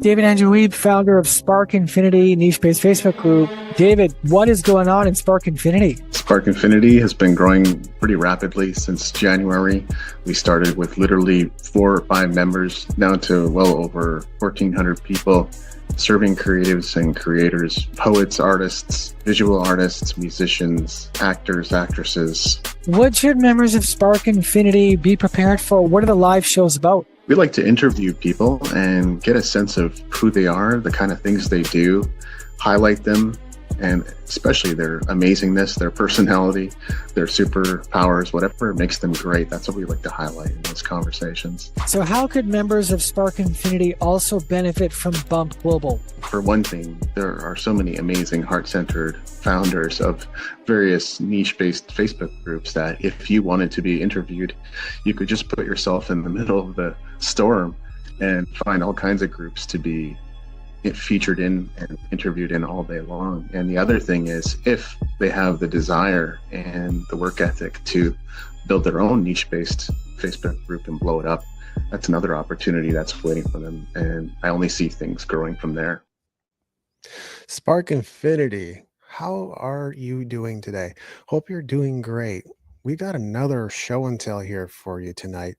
David Andrew Weeb, founder of Spark Infinity niche-based Facebook group. David, what is going on in Spark Infinity? Spark Infinity has been growing pretty rapidly since January. We started with literally 4 or 5 members, now to well over 1,400 people, serving creatives and creators, poets, artists, visual artists, musicians, actors, actresses. What should members of Spark Infinity be prepared for? What are the live shows about? We like to interview people and get a sense of who they are, the kind of things they do, highlight them, and especially their amazingness, their personality, their superpowers, whatever makes them great. That's what we like to highlight in those conversations. So how could members of Spark Infinity also benefit from Bump Global? For one thing, there are so many amazing heart-centered founders of various niche-based Facebook groups that if you wanted to be interviewed, you could just put yourself in the middle of the storm and find all kinds of groups to be featured in and interviewed in all day long. And the other thing is, if they have the desire and the work ethic to build their own niche-based Facebook group and blow it up, that's another opportunity that's waiting for them. And I only see things growing from there. Spark Infinity, how are you doing today? Hope you're doing great. We got another show and tell here for you tonight,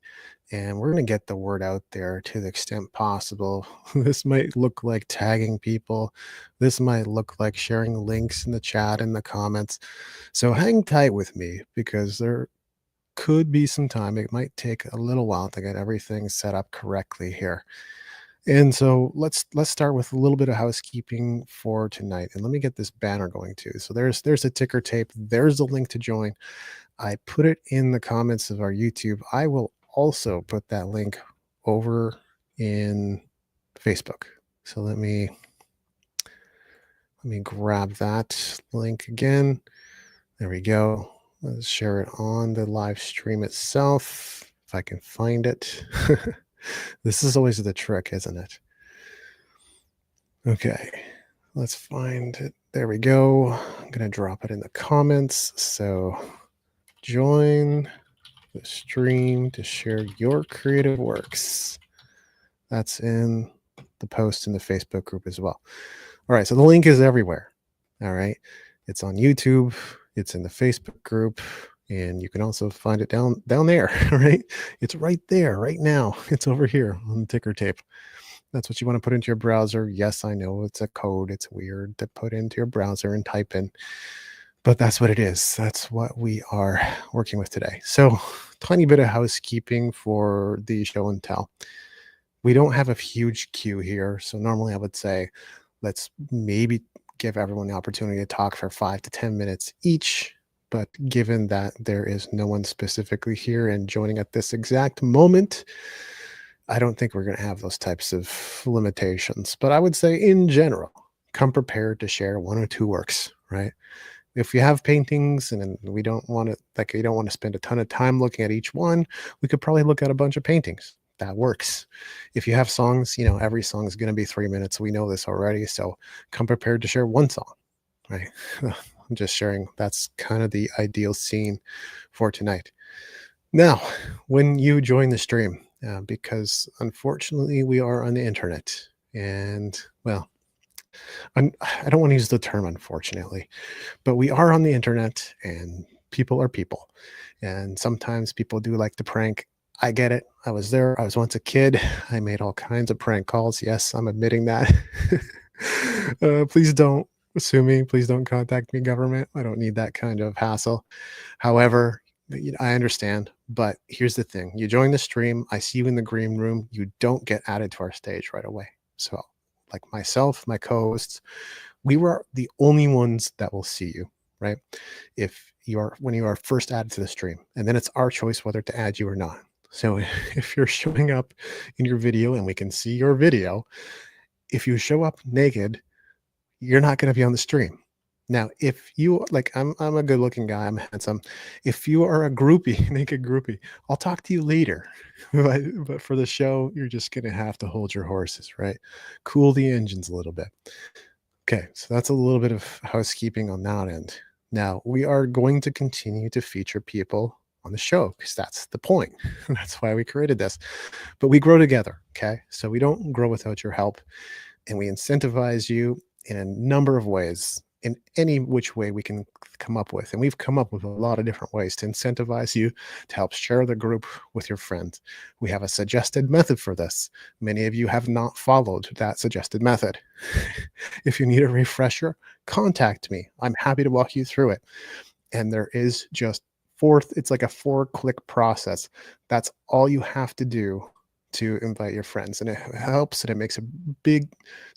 and we're going to get the word out there to the extent possible. This might look like tagging people. This might look like sharing links in the chat and the comments. So hang tight with me, because there could be some time. It might take a little while to get everything set up correctly here. And so let's start with a little bit of housekeeping for tonight. And let me get this banner going too. So there's a ticker tape. There's a link to join. I put it in the comments of our YouTube. I will also put that link over in Facebook. So let me grab that link again. There we go. Let's share it on the live stream itself, if I can find it. This is always the trick, isn't it? Okay, let's find it. There we go. I'm going to drop it in the comments. So join the stream to share your creative works. That's in the post in the Facebook group as well. All right, so the link is everywhere. All right, it's on YouTube, it's in the Facebook group, and you can also find it down there. Right, it's right there right now. It's over here on the ticker tape. That's what you want to put into your browser. Yes, I know it's a code. It's weird to put into your browser and type in, but that's what it is. That's what we are working with today. So tiny bit of housekeeping for the show and tell. We don't have a huge queue here. So normally I would say, let's maybe give everyone the opportunity to talk for 5 to 10 minutes each. But given that there is no one specifically here and joining at this exact moment, I don't think we're going to have those types of limitations. But I would say in general, come prepared to share 1 or 2 works, right? If you have paintings and we don't want to, like, you don't want to spend a ton of time looking at each one, we could probably look at a bunch of paintings. That works. If you have songs, you know, every song is going to be 3 minutes. We know this already. So come prepared to share 1 song, right? I'm just sharing. That's kind of the ideal scene for tonight. Now, when you join the stream, because unfortunately we are on the internet, and well, I don't want to use the term unfortunately, but we are on the internet and people are people. And sometimes people do like to prank. I get it. I was there. I was once a kid. I made all kinds of prank calls. Yes, I'm admitting that. Please don't sue me. Please don't contact me, government. I don't need that kind of hassle. However, I understand, but here's the thing. You join the stream. I see you in the green room. You don't get added to our stage right away. So like myself, my co-hosts, we were the only ones that will see you, right? When you are first added to the stream, and then it's our choice whether to add you or not. So if you're showing up in your video and we can see your video, if you show up naked, you're not going to be on the stream. Now, if you like, I'm a good looking guy, I'm handsome. If you are a groupie, naked groupie, I'll talk to you later. But for the show, you're just going to have to hold your horses, right? Cool the engines a little bit. Okay, so that's a little bit of housekeeping on that end. Now, we are going to continue to feature people on the show, because that's the point. That's why we created this. But we grow together. Okay. So we don't grow without your help, and we incentivize you in a number of ways, in any which way we can come up with. And we've come up with a lot of different ways to incentivize you to help share the group with your friends. We have a suggested method for this. Many of you have not followed that suggested method. If you need a refresher, contact me. I'm happy to walk you through it. And there is just it's like a 4-click process. That's all you have to do to invite your friends, and it helps, and it makes a big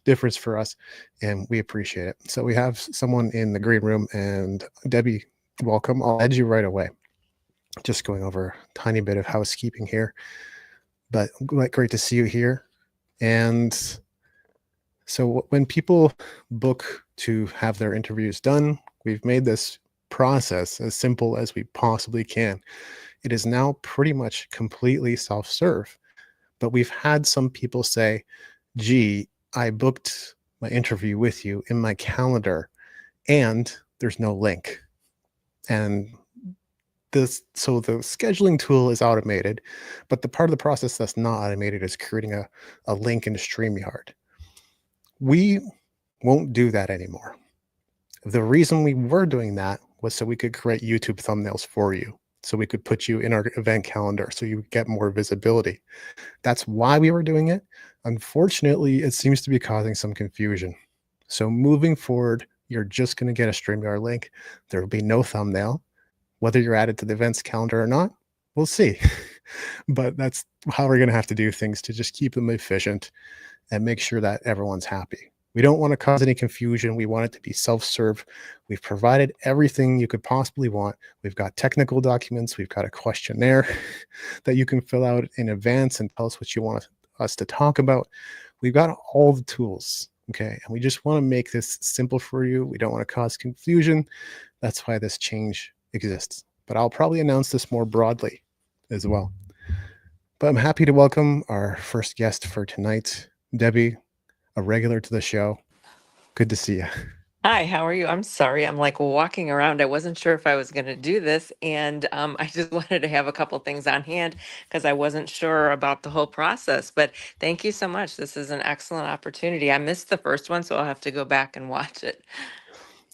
difference for us, and we appreciate it. So we have someone in the green room, and Debbie, welcome. I'll add you right away. Just going over a tiny bit of housekeeping here, but great to see you here. And so when people book to have their interviews done, we've made this process as simple as we possibly can. It is now pretty much completely self-serve. But we've had some people say, gee, I booked my interview with you in my calendar and there's no link. And so the scheduling tool is automated, but the part of the process that's not automated is creating a link into StreamYard. We won't do that anymore. The reason we were doing that was so we could create YouTube thumbnails for you, so we could put you in our event calendar so you get more visibility. That's why we were doing it. Unfortunately, it seems to be causing some confusion. So moving forward, you're just going to get a StreamYard link. There will be no thumbnail. Whether you're added to the events calendar or not, we'll see. But that's how we're going to have to do things to just keep them efficient and make sure that everyone's happy. We don't want to cause any confusion. We want it to be self-serve. We've provided everything you could possibly want. We've got technical documents. We've got a questionnaire that you can fill out in advance and tell us what you want us to talk about. We've got all the tools, okay? And we just want to make this simple for you. We don't want to cause confusion. That's why this change exists. But I'll probably announce this more broadly as well. But I'm happy to welcome our first guest for tonight, Debbie, a regular to the show. Good to see you. Hi, how are you? I'm sorry. I'm like walking around. I wasn't sure if I was going to do this. And I just wanted to have a couple things on hand because I wasn't sure about the whole process. But thank you so much. This is an excellent opportunity. I missed the first one, so I'll have to go back and watch it.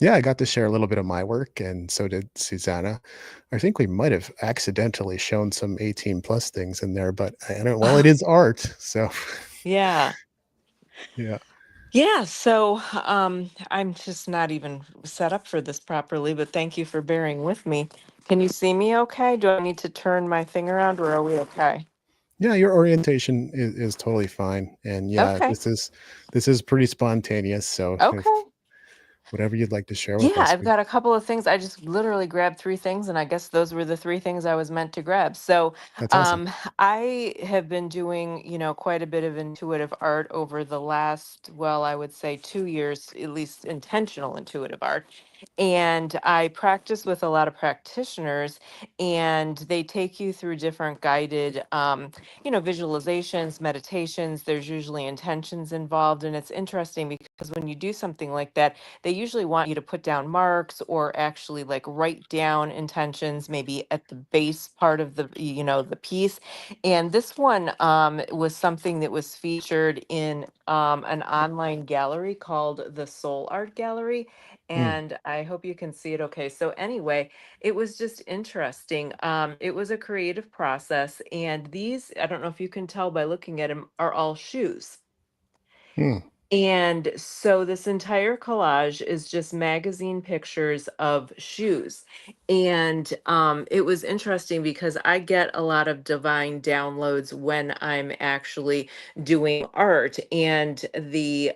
Yeah, I got to share a little bit of my work, and so did Susanna. I think we might have accidentally shown some 18 plus things in there, but I don't, well, it is art. So Yeah. yeah. Yeah, so I'm just not even set up for this properly, but thank you for bearing with me. Can you see me okay? Do I need to turn my thing around or are we okay? Yeah, your orientation is totally fine. And yeah, Okay. this is pretty spontaneous. So if Okay. whatever you'd like to share Yeah, with us, I've got a couple of things. I just literally grabbed three things, and I guess those were the three things I was meant to grab. So, that's awesome. I have been doing, quite a bit of intuitive art over the last, well, I would say 2 years, at least intentional intuitive art. And I practice with a lot of practitioners, and they take you through different guided, visualizations, meditations. There's usually intentions involved, and it's interesting because when you do something like that, they usually want you to put down marks or actually like write down intentions maybe at the base part of the piece. And this one was something that was featured in an online gallery called the Soul Art Gallery, Hmm. and I hope you can see it okay. So anyway, it was just interesting. It was a creative process, and these, I don't know if you can tell by looking at them, are all shoes. Hmm. And so this entire collage is just magazine pictures of shoes. And it was interesting because I get a lot of divine downloads when I'm actually doing art. And the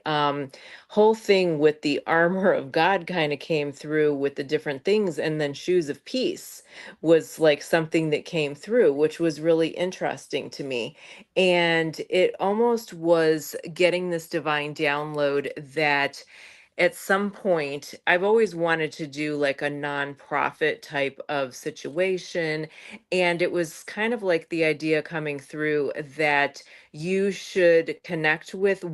whole thing with the armor of God kind of came through with the different things. And then shoes of peace was like something that came through, which was really interesting to me. And it almost was getting this divine download that at some point I've always wanted to do like a nonprofit type of situation. And it was kind of like the idea coming through that you should connect with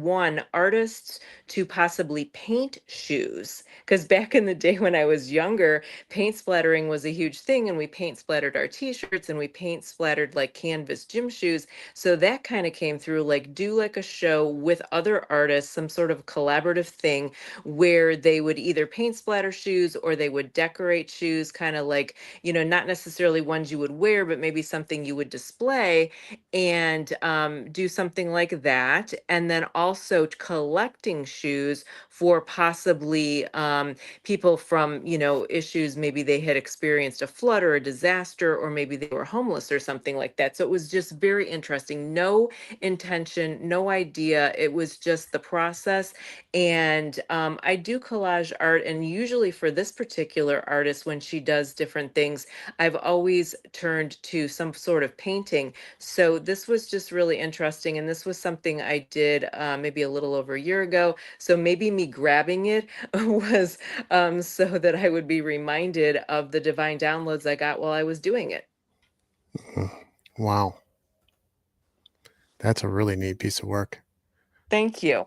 artists to possibly paint shoes. Because back in the day when I was younger, paint splattering was a huge thing, and we paint splattered our t-shirts and we paint splattered like canvas gym shoes. So that kind of came through, like do like a show with other artists, some sort of collaborative thing where they would either paint splatter shoes or they would decorate shoes, kind of like, not necessarily ones you would wear, but maybe something you would display, and do something like that. And then also collecting shoes for possibly people from, issues, maybe they had experienced a flood or a disaster, or maybe they were homeless or something like that. So it was just very interesting. No intention, no idea. It was just the process. And I do collage art, and usually for this particular artist, when she does different things, I've always turned to some sort of painting. So this was just really interesting, and this was something I did maybe a little over a year ago. So maybe me grabbing it was so that I would be reminded of the divine downloads I got while I was doing it. Wow. That's a really neat piece of work. Thank you.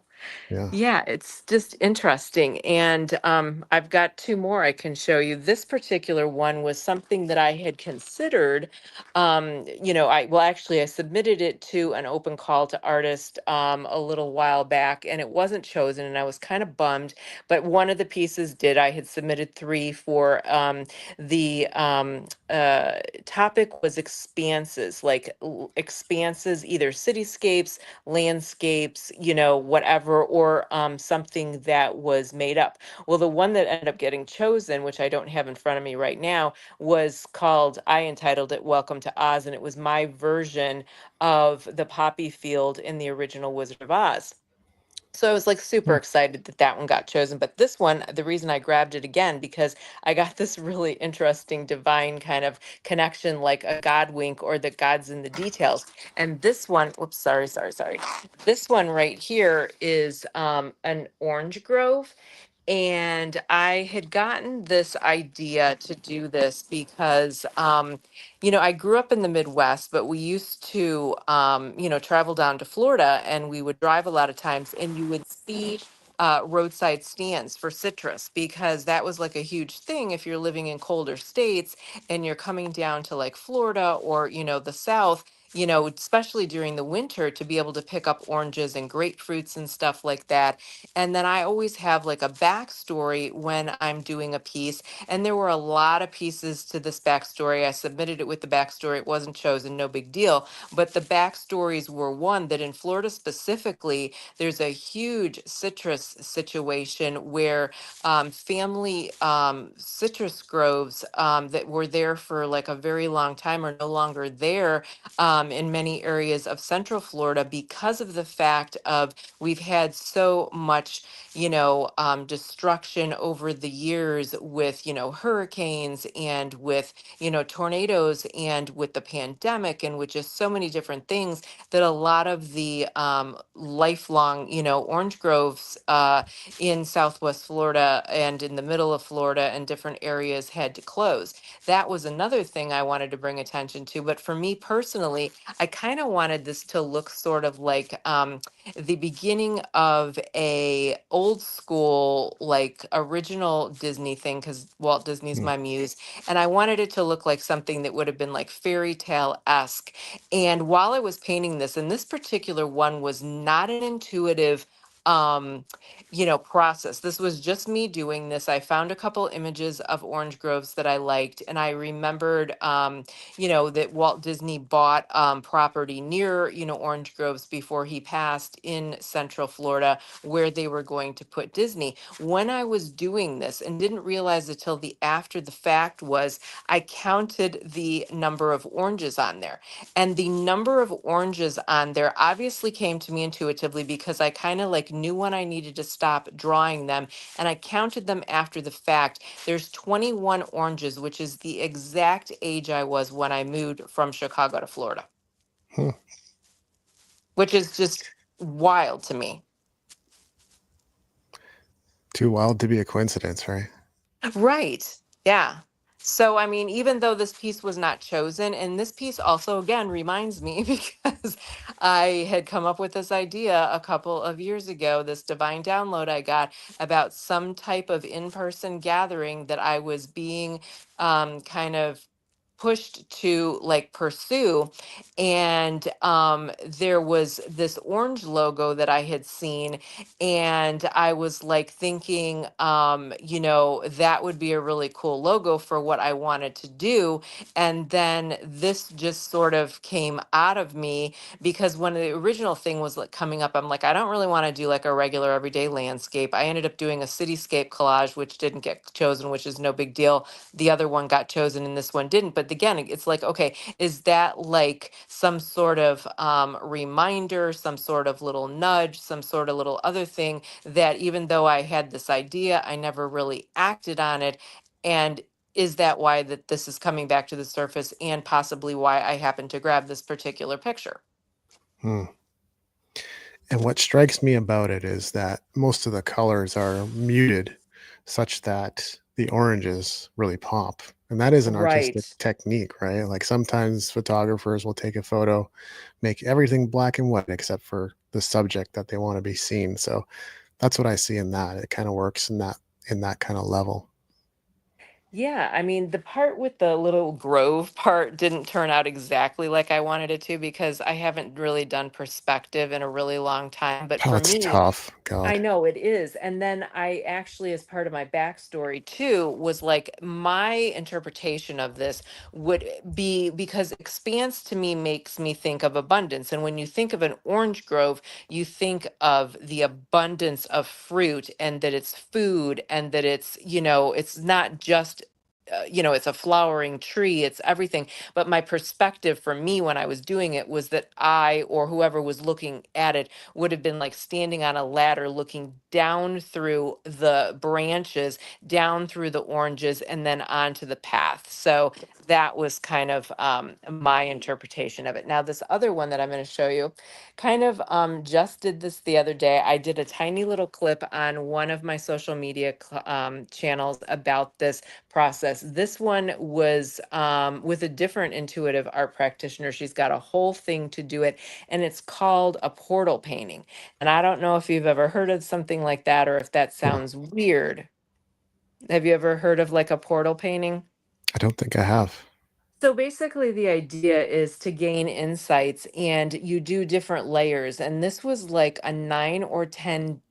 Yeah. Yeah, it's just interesting. And I've got two more I can show you. This particular one was something that I had considered. I submitted it to an open call to artists a little while back, and it wasn't chosen, and I was kind of bummed. But one of the pieces did. I had submitted three for the topic was expanses, like expanses, either cityscapes, landscapes, whatever, or something that was made up. Well, the one that ended up getting chosen, which I don't have in front of me right now, was called, I entitled it Welcome to Oz, and it was my version of the poppy field in the original Wizard of Oz. So I was like super excited that that one got chosen. But this one, the reason I grabbed it again, because I got this really interesting divine kind of connection, like a God wink, or the God's in the details. And this one, whoops, sorry. This one right here is an orange grove. And I had gotten this idea to do this because, I grew up in the Midwest, but we used to, travel down to Florida, and we would drive a lot of times, and you would see roadside stands for citrus, because that was like a huge thing if you're living in colder states and you're coming down to like Florida or, the South. Especially during the winter, to be able to pick up oranges and grapefruits and stuff like that. And then I always have like a backstory when I'm doing a piece. And there were a lot of pieces to this backstory. I submitted it with the backstory. It wasn't chosen, no big deal. But the backstories were one that in Florida specifically, there's a huge citrus situation where family citrus groves that were there for like a very long time are no longer there in many areas of Central Florida, because of the fact of we've had so much, destruction over the years with, hurricanes, and with, tornadoes, and with the pandemic, and with just so many different things, that a lot of the lifelong, orange groves in Southwest Florida and in the middle of Florida and different areas had to close. That was another thing I wanted to bring attention to. But for me personally, I kind of wanted this to look sort of like the beginning of a old school, like original Disney thing, because Walt Disney's my muse. And I wanted it to look like something that would have been like fairy tale-esque. And while I was painting this, and this particular one was not an intuitive process. This was just me doing this. I found a couple images of orange groves that I liked, and I remembered that Walt Disney bought property near, orange groves before he passed in Central Florida, where they were going to put Disney. When I was doing this, and didn't realize it till the after the fact, was I counted the number of oranges on there. And the number of oranges on there obviously came to me intuitively, because I kind of like knew when I needed to stop drawing them, and I counted them after the fact. There's 21 oranges, which is the exact age I was when I moved from Chicago to Florida, Hmm. which is just wild to me. Too wild to be a coincidence, right? Right. Yeah. So, I mean, even though this piece was not chosen, and this piece also, again, reminds me because I had come up with this idea a couple of years ago, this divine download I got about some type of in person gathering that I was being kind of pushed to like pursue. And there was this orange logo that I had seen, and I was like thinking, that would be a really cool logo for what I wanted to do. And then this just sort of came out of me because when the original thing was like coming up, I'm like, I don't really want to do like a regular everyday landscape. I ended up doing a cityscape collage, which didn't get chosen, which is no big deal. The other one got chosen and this one didn't. But again, it's like, okay, is that like some sort of reminder, some sort of little nudge, some sort of little other thing that even though I had this idea, I never really acted on it? And is that why that this is coming back to the surface and possibly why I happened to grab this particular picture? Hmm. And what strikes me about it is that most of the colors are muted such that the oranges really pop. And that is an artistic Right. technique, right? Like sometimes photographers will take a photo, make everything black and white except for the subject that they want to be seen. So that's what I see in that. It kind of works in that kind of level. Yeah, I mean, the part with the little grove part didn't turn out exactly like I wanted it to because I haven't really done perspective in a really long time. But Oh, for it's me, tough. I God. know it is. And then I actually, as part of my backstory too, was like my interpretation of this would be because expanse to me makes me think of abundance. And when you think of an orange grove, you think of the abundance of fruit and that it's food and that it's not just. It's a flowering tree, it's everything. But my perspective for me when I was doing it was that I or whoever was looking at it would have been like standing on a ladder looking down through the branches, down through the oranges, and then onto the path. So that was kind of my interpretation of it. Now, this other one that I'm going to show you kind of just did this the other day. I did a tiny little clip on one of my social media channels about this process. This one was with a different intuitive art practitioner. She's got a whole thing to do it, and it's called a portal painting. And I don't know if you've ever heard of something like that or if that Hmm. sounds weird. Have you ever heard of like a portal painting? I don't think I have. So basically, the idea is to gain insights and you do different layers. And this was like a 9 or 10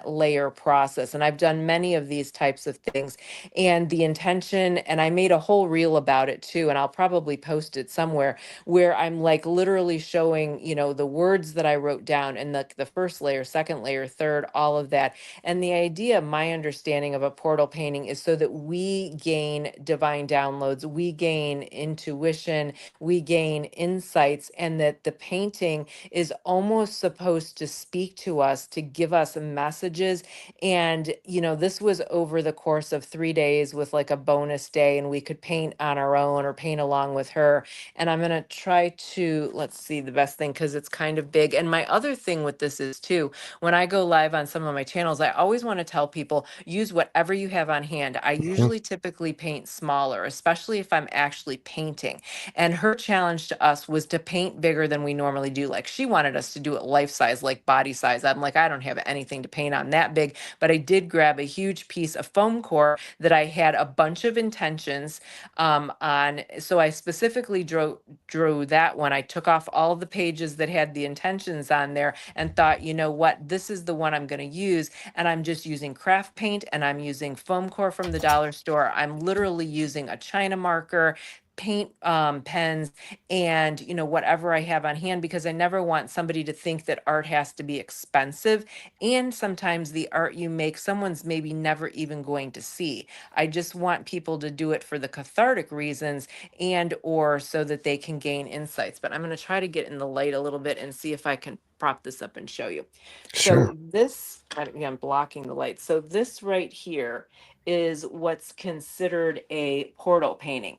layer process. And I've done many of these types of things. And the intention, and I made a whole reel about it too. And I'll probably post it somewhere where I'm like literally showing, the words that I wrote down and the first layer, second layer, third, all of that. And the idea, my understanding of a portal painting is so that we gain divine downloads, we gain intuition, we gain insights, and that the painting is almost supposed to speak to us, to give us messages. And, this was over the course of 3 days with like a bonus day, and we could paint on our own or paint along with her. And I'm going to try to, let's see, the best thing, because it's kind of big. And my other thing with this is too, when I go live on some of my channels, I always want to tell people use whatever you have on hand. I Mhm. usually typically paint smaller, especially if I'm actually painting. And her challenge to us was to paint bigger than we normally do. Like she wanted us to do it life size, like body size. I'm like, I don't have anything to paint on that big, but I did grab a huge piece of foam core that I had a bunch of intentions on. So I specifically drew that one. I took off all of the pages that had the intentions on there and thought, you know what, this is the one I'm going to use. And I'm just using craft paint and I'm using foam core from the dollar store. I'm literally using a China marker, paint pens, and whatever I have on hand, because I never want somebody to think that art has to be expensive. And sometimes the art you make, someone's maybe never even going to see. I just want people to do it for the cathartic reasons and or so that they can gain insights. But I'm going to try to get in the light a little bit and see if I can prop this up and show you. Sure. So this, I'm blocking the light. So this right here is what's considered a portal painting.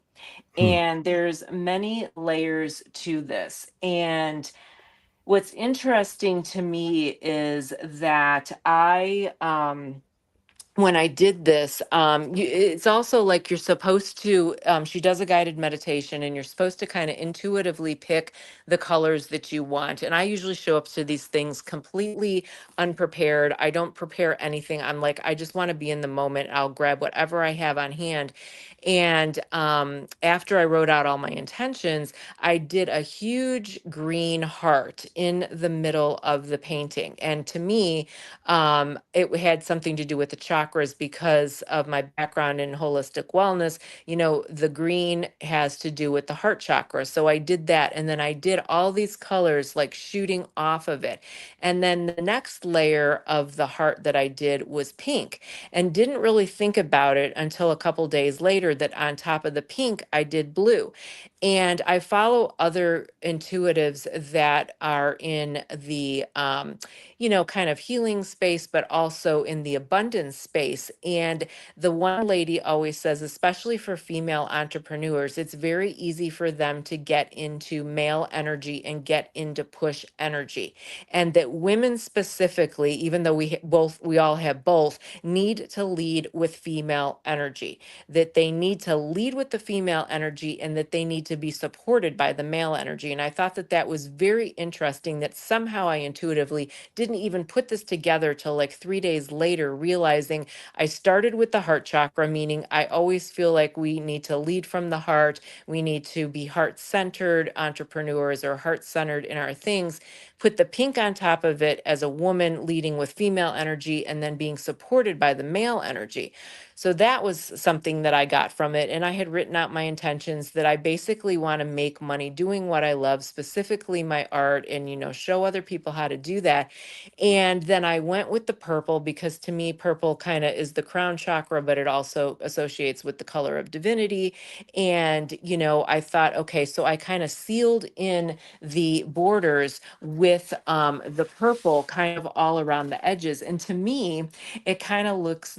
Hmm. And there's many layers to this. And what's interesting to me is that I when I did this, it's also like you're supposed to, she does a guided meditation and you're supposed to kind of intuitively pick the colors that you want. And I usually show up to these things completely unprepared. I don't prepare anything. I'm like, I just want to be in the moment. I'll grab whatever I have on hand. And after I wrote out all my intentions, I did a huge green heart in the middle of the painting. And to me, it had something to do with the chakras because of my background in holistic wellness. You know, the green has to do with the heart chakra. So I did that. And then I did all these colors like shooting off of it. And then the next layer of the heart that I did was pink, and didn't really think about it until a couple days later that on top of the pink, I did blue. And I follow other intuitives that are in the, kind of healing space, but also in the abundance space. And the one lady always says, especially for female entrepreneurs, it's very easy for them to get into male energy and get into push energy. And that women specifically, even though we all have both, need to lead with female energy, that they need to lead with the female energy and that they need to be supported by the male energy. And I thought that that was very interesting, that somehow I intuitively didn't even put this together till like 3 days later, realizing I started with the heart chakra, meaning I always feel like we need to lead from the heart. We need to be heart centered entrepreneurs or heart centered in our things. Put the pink on top of it as a woman leading with female energy and then being supported by the male energy. So that was something that I got from it. And I had written out my intentions that I basically want to make money doing what I love, specifically my art, and, show other people how to do that. And then I went with the purple because to me, purple kind of is the crown chakra, but it also associates with the color of divinity. And, I thought, okay, so I kind of sealed in the borders with the purple kind of all around the edges. And to me, it kind of looks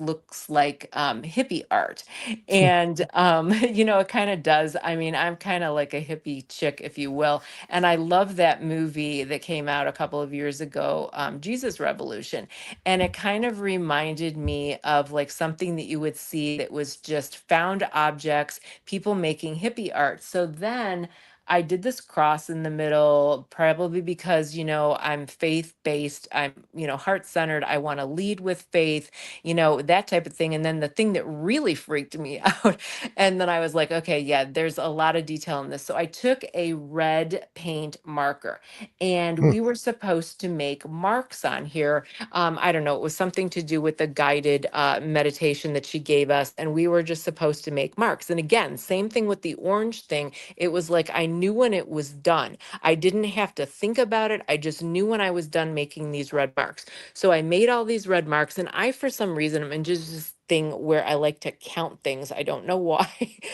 like hippie art. And it kind of does. I mean, I'm kind of like a hippie chick, if you will. And I love that movie that came out a couple of years ago, Jesus Revolution. And it kind of reminded me of like something that you would see that was just found objects, people making hippie art. So then I did this cross in the middle, probably because, I'm faith based, I'm, heart centered. I want to lead with faith, that type of thing. And then the thing that really freaked me out, and then I was like, okay, yeah, there's a lot of detail in this. So I took a red paint marker and Hmm. we were supposed to make marks on here. I don't know, it was something to do with the guided meditation that she gave us. And we were just supposed to make marks. And again, same thing with the orange thing. It was like I knew when it was done. I didn't have to think about it. I just knew when I was done making these red marks. So I made all these red marks, and I, for some reason, I'm in just this thing where I like to count things. I don't know why.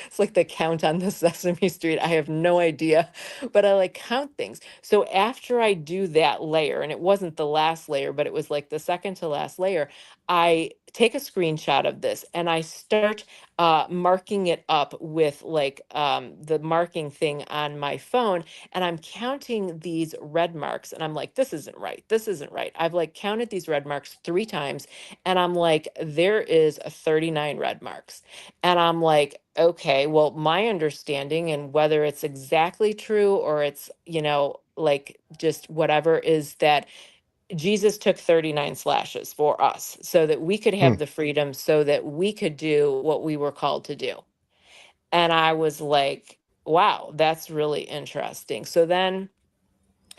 It's like the count on the Sesame Street. I have no idea, but I like count things. So after I do that layer, and it wasn't the last layer, but it was like the second to last layer, I take a screenshot of this and I start marking it up with like the marking thing on my phone. And I'm counting these red marks and I'm like, this isn't right. This isn't right. I've like counted these red marks 3 times and I'm like, there is a 39 red marks. And I'm like, okay, well, my understanding, and whether it's exactly true or it's, like just whatever, is that Jesus took 39 slashes for us so that we could Hmm. have the freedom, so that we could do what we were called to do. And I was like, wow, that's really interesting. So then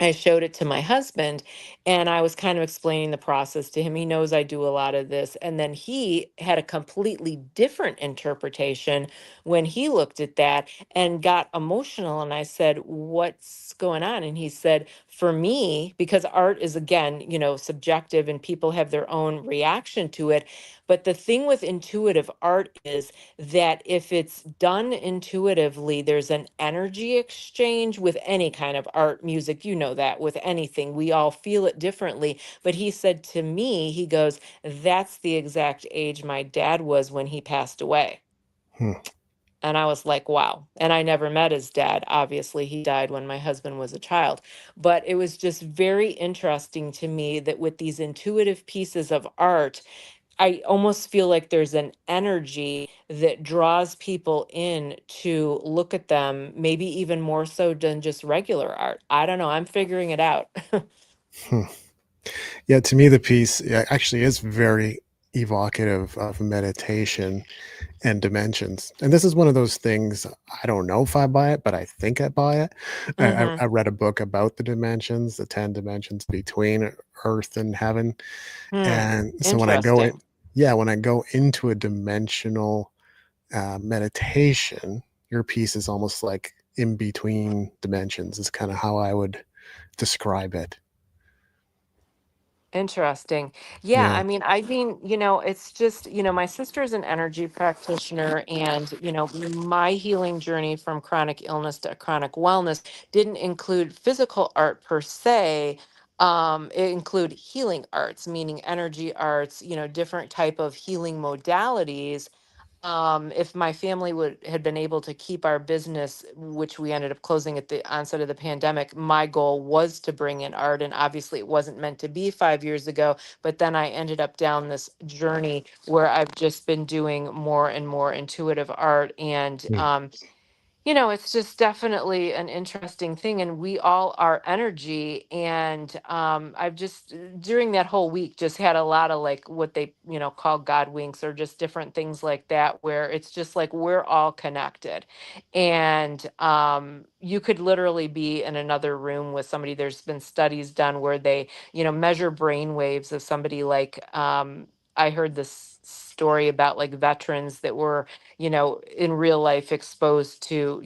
I showed it to my husband and I was kind of explaining the process to him. He knows I do a lot of this. And then he had a completely different interpretation when he looked at that and got emotional. And I said, what's going on? And he said, for me, because art is, again, subjective and people have their own reaction to it. But the thing with intuitive art is that if it's done intuitively, there's an energy exchange with any kind of art, music, that with anything. We all feel it differently. But he said to me, he goes, that's the exact age my dad was when he passed away. Hmm. And I was like, wow. And I never met his dad. Obviously, he died when my husband was a child. But it was just very interesting to me that with these intuitive pieces of art, I almost feel like there's an energy that draws people in to look at them, maybe even more so than just regular art. I don't know. I'm figuring it out. Hmm. Yeah, to me, the piece actually is very evocative of meditation and dimensions. And this is one of those things, I don't know if I buy it, but I think I buy it. I read a book about the dimensions, the 10 dimensions between earth and heaven. Hmm. And so when I go in, Interesting. yeah, when I go into a dimensional meditation, your piece is almost like in between dimensions, is kind of how I would describe it. Interesting. Yeah, Yeah. it's just, my sister's an energy practitioner, and, my healing journey from chronic illness to chronic wellness didn't include physical art per se. It include healing arts, meaning energy arts, different type of healing modalities. If my family would had been able to keep our business, which we ended up closing at the onset of the pandemic, my goal was to bring in art, and obviously it wasn't meant to be 5 years ago. But then I ended up down this journey where I've just been doing more and more intuitive art, and Mm. it's just definitely an interesting thing, and we all are energy. And I've just during that whole week just had a lot of like what they call God winks, or just different things like that, where it's just like we're all connected. And you could literally be in another room with somebody. There's been studies done where they measure brain waves of somebody, like I heard this story about like veterans that were in real life exposed to,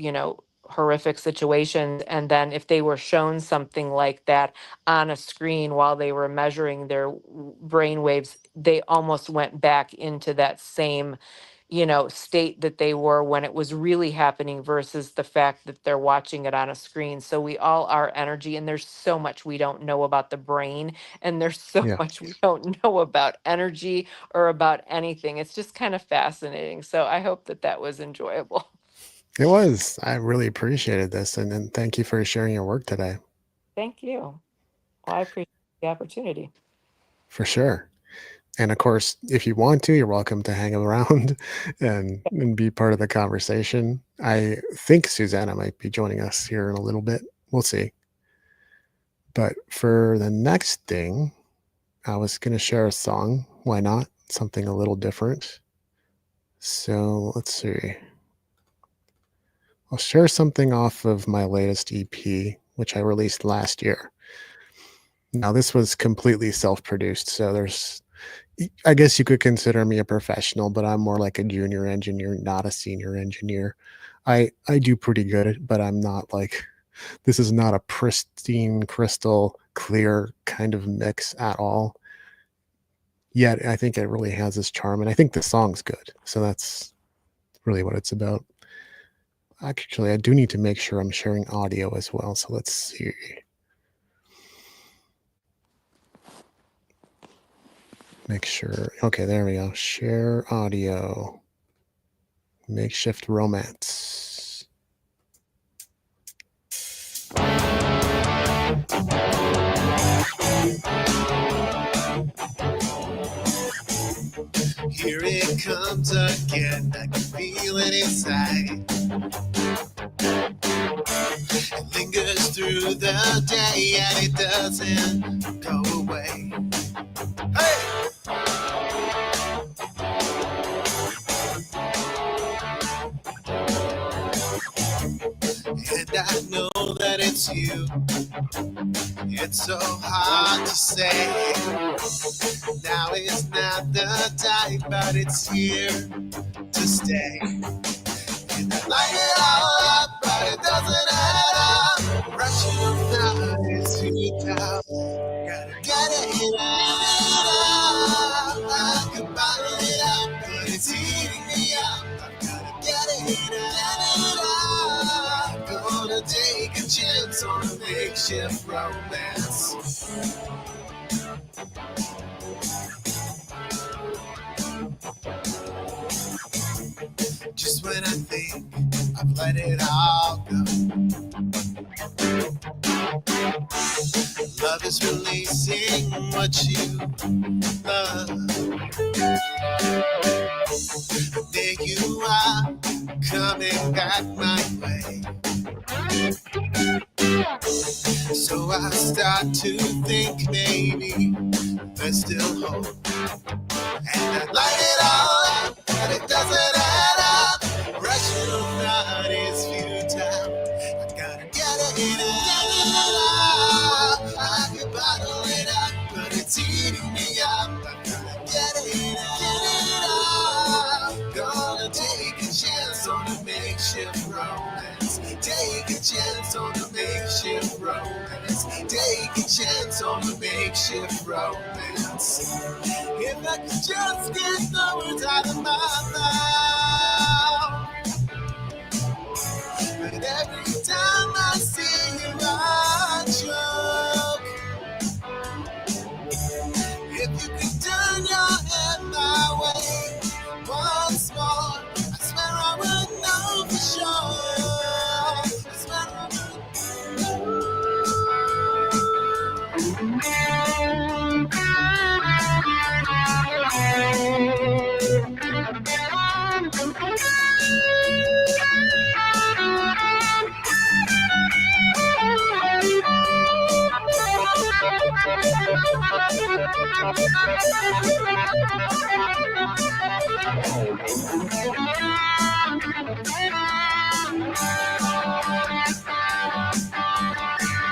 horrific situations. And then if they were shown something like that on a screen while they were measuring their brain waves, they almost went back into that same, state that they were when it was really happening, versus the fact that they're watching it on a screen. So we all are energy, and there's so much we don't know about the brain, and there's so Yeah. much we don't know about energy or about anything. It's just kind of fascinating. So I hope that that was enjoyable. It was. I really appreciated this. And thank you for sharing your work today. Thank you. Well, I appreciate the opportunity. For sure. And of course, if you want to, you're welcome to hang around and be part of the conversation. I think Susanna might be joining us here in a little bit. We'll see. But for the next thing, I was going to share a song. Why not? Something a little different. So let's see. I'll share something off of my latest EP, which I released last year. Now, this was completely self produced. So I guess you could consider me a professional, but I'm more like a junior engineer, not a senior engineer. I do pretty good, but I'm not like, this is not a pristine, crystal clear kind of mix at all. Yet I think it really has this charm, and I think the song's good. So that's really what it's about. Actually, I do need to make sure I'm sharing audio as well. So let's see. Make sure. Okay, there we go. Share audio. Makeshift romance. Here it comes again. I can feel it inside. It lingers through the day and it doesn't go away. Hey! And I know that it's you. It's so hard to say. Now is not the time, but it's here to stay. And I light it all up, but it doesn't add up. Rushing now is too tough. Gotta get it out. I can bottle it up, but it's eating me up. I've gotta get it out. Gonna take a chance on a makeshift romance. Just when I think I've let it all go, love is just releasing what you love. There you are, coming back my way. So I start to think maybe there's still hope. And I'd light it all up, but it doesn't add up. Rational thought is futile. I gotta get it out. I could bottle it up, but it's eating me up. I gotta get it out. Gonna take a chance on a makeshift romance. Take a chance on a makeshift romance. Take a chance on a makeshift romance. If I could just get the words out of my mouth. But every time I see you, I choke. If you could turn your head my way once more, I swear I would know for sure. I swear I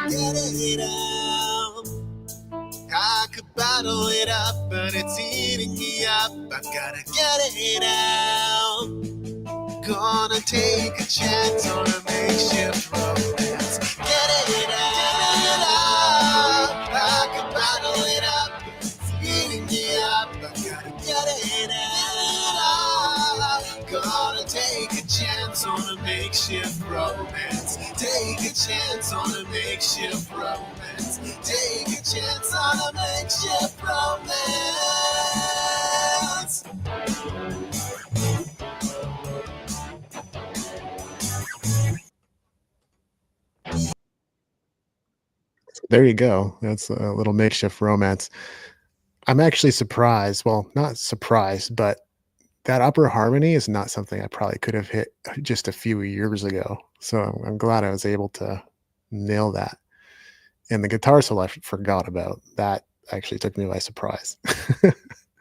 get it out. I could bottle it up, but it's eating me up. I gotta get it out. Gonna take a chance on a makeshift romance. Get it out. I could bottle it up, but it's eating me up. I gotta get it out. Gonna take a chance on a makeshift romance. Take a chance on a makeshift romance. Take a chance on a makeshift romance. There you go. That's a little makeshift romance. I'm actually surprised. Well, not surprised, but that upper harmony is not something I probably could have hit just a few years ago. So I'm glad I was able to nail that. And the guitar solo I forgot about. That actually took me by surprise.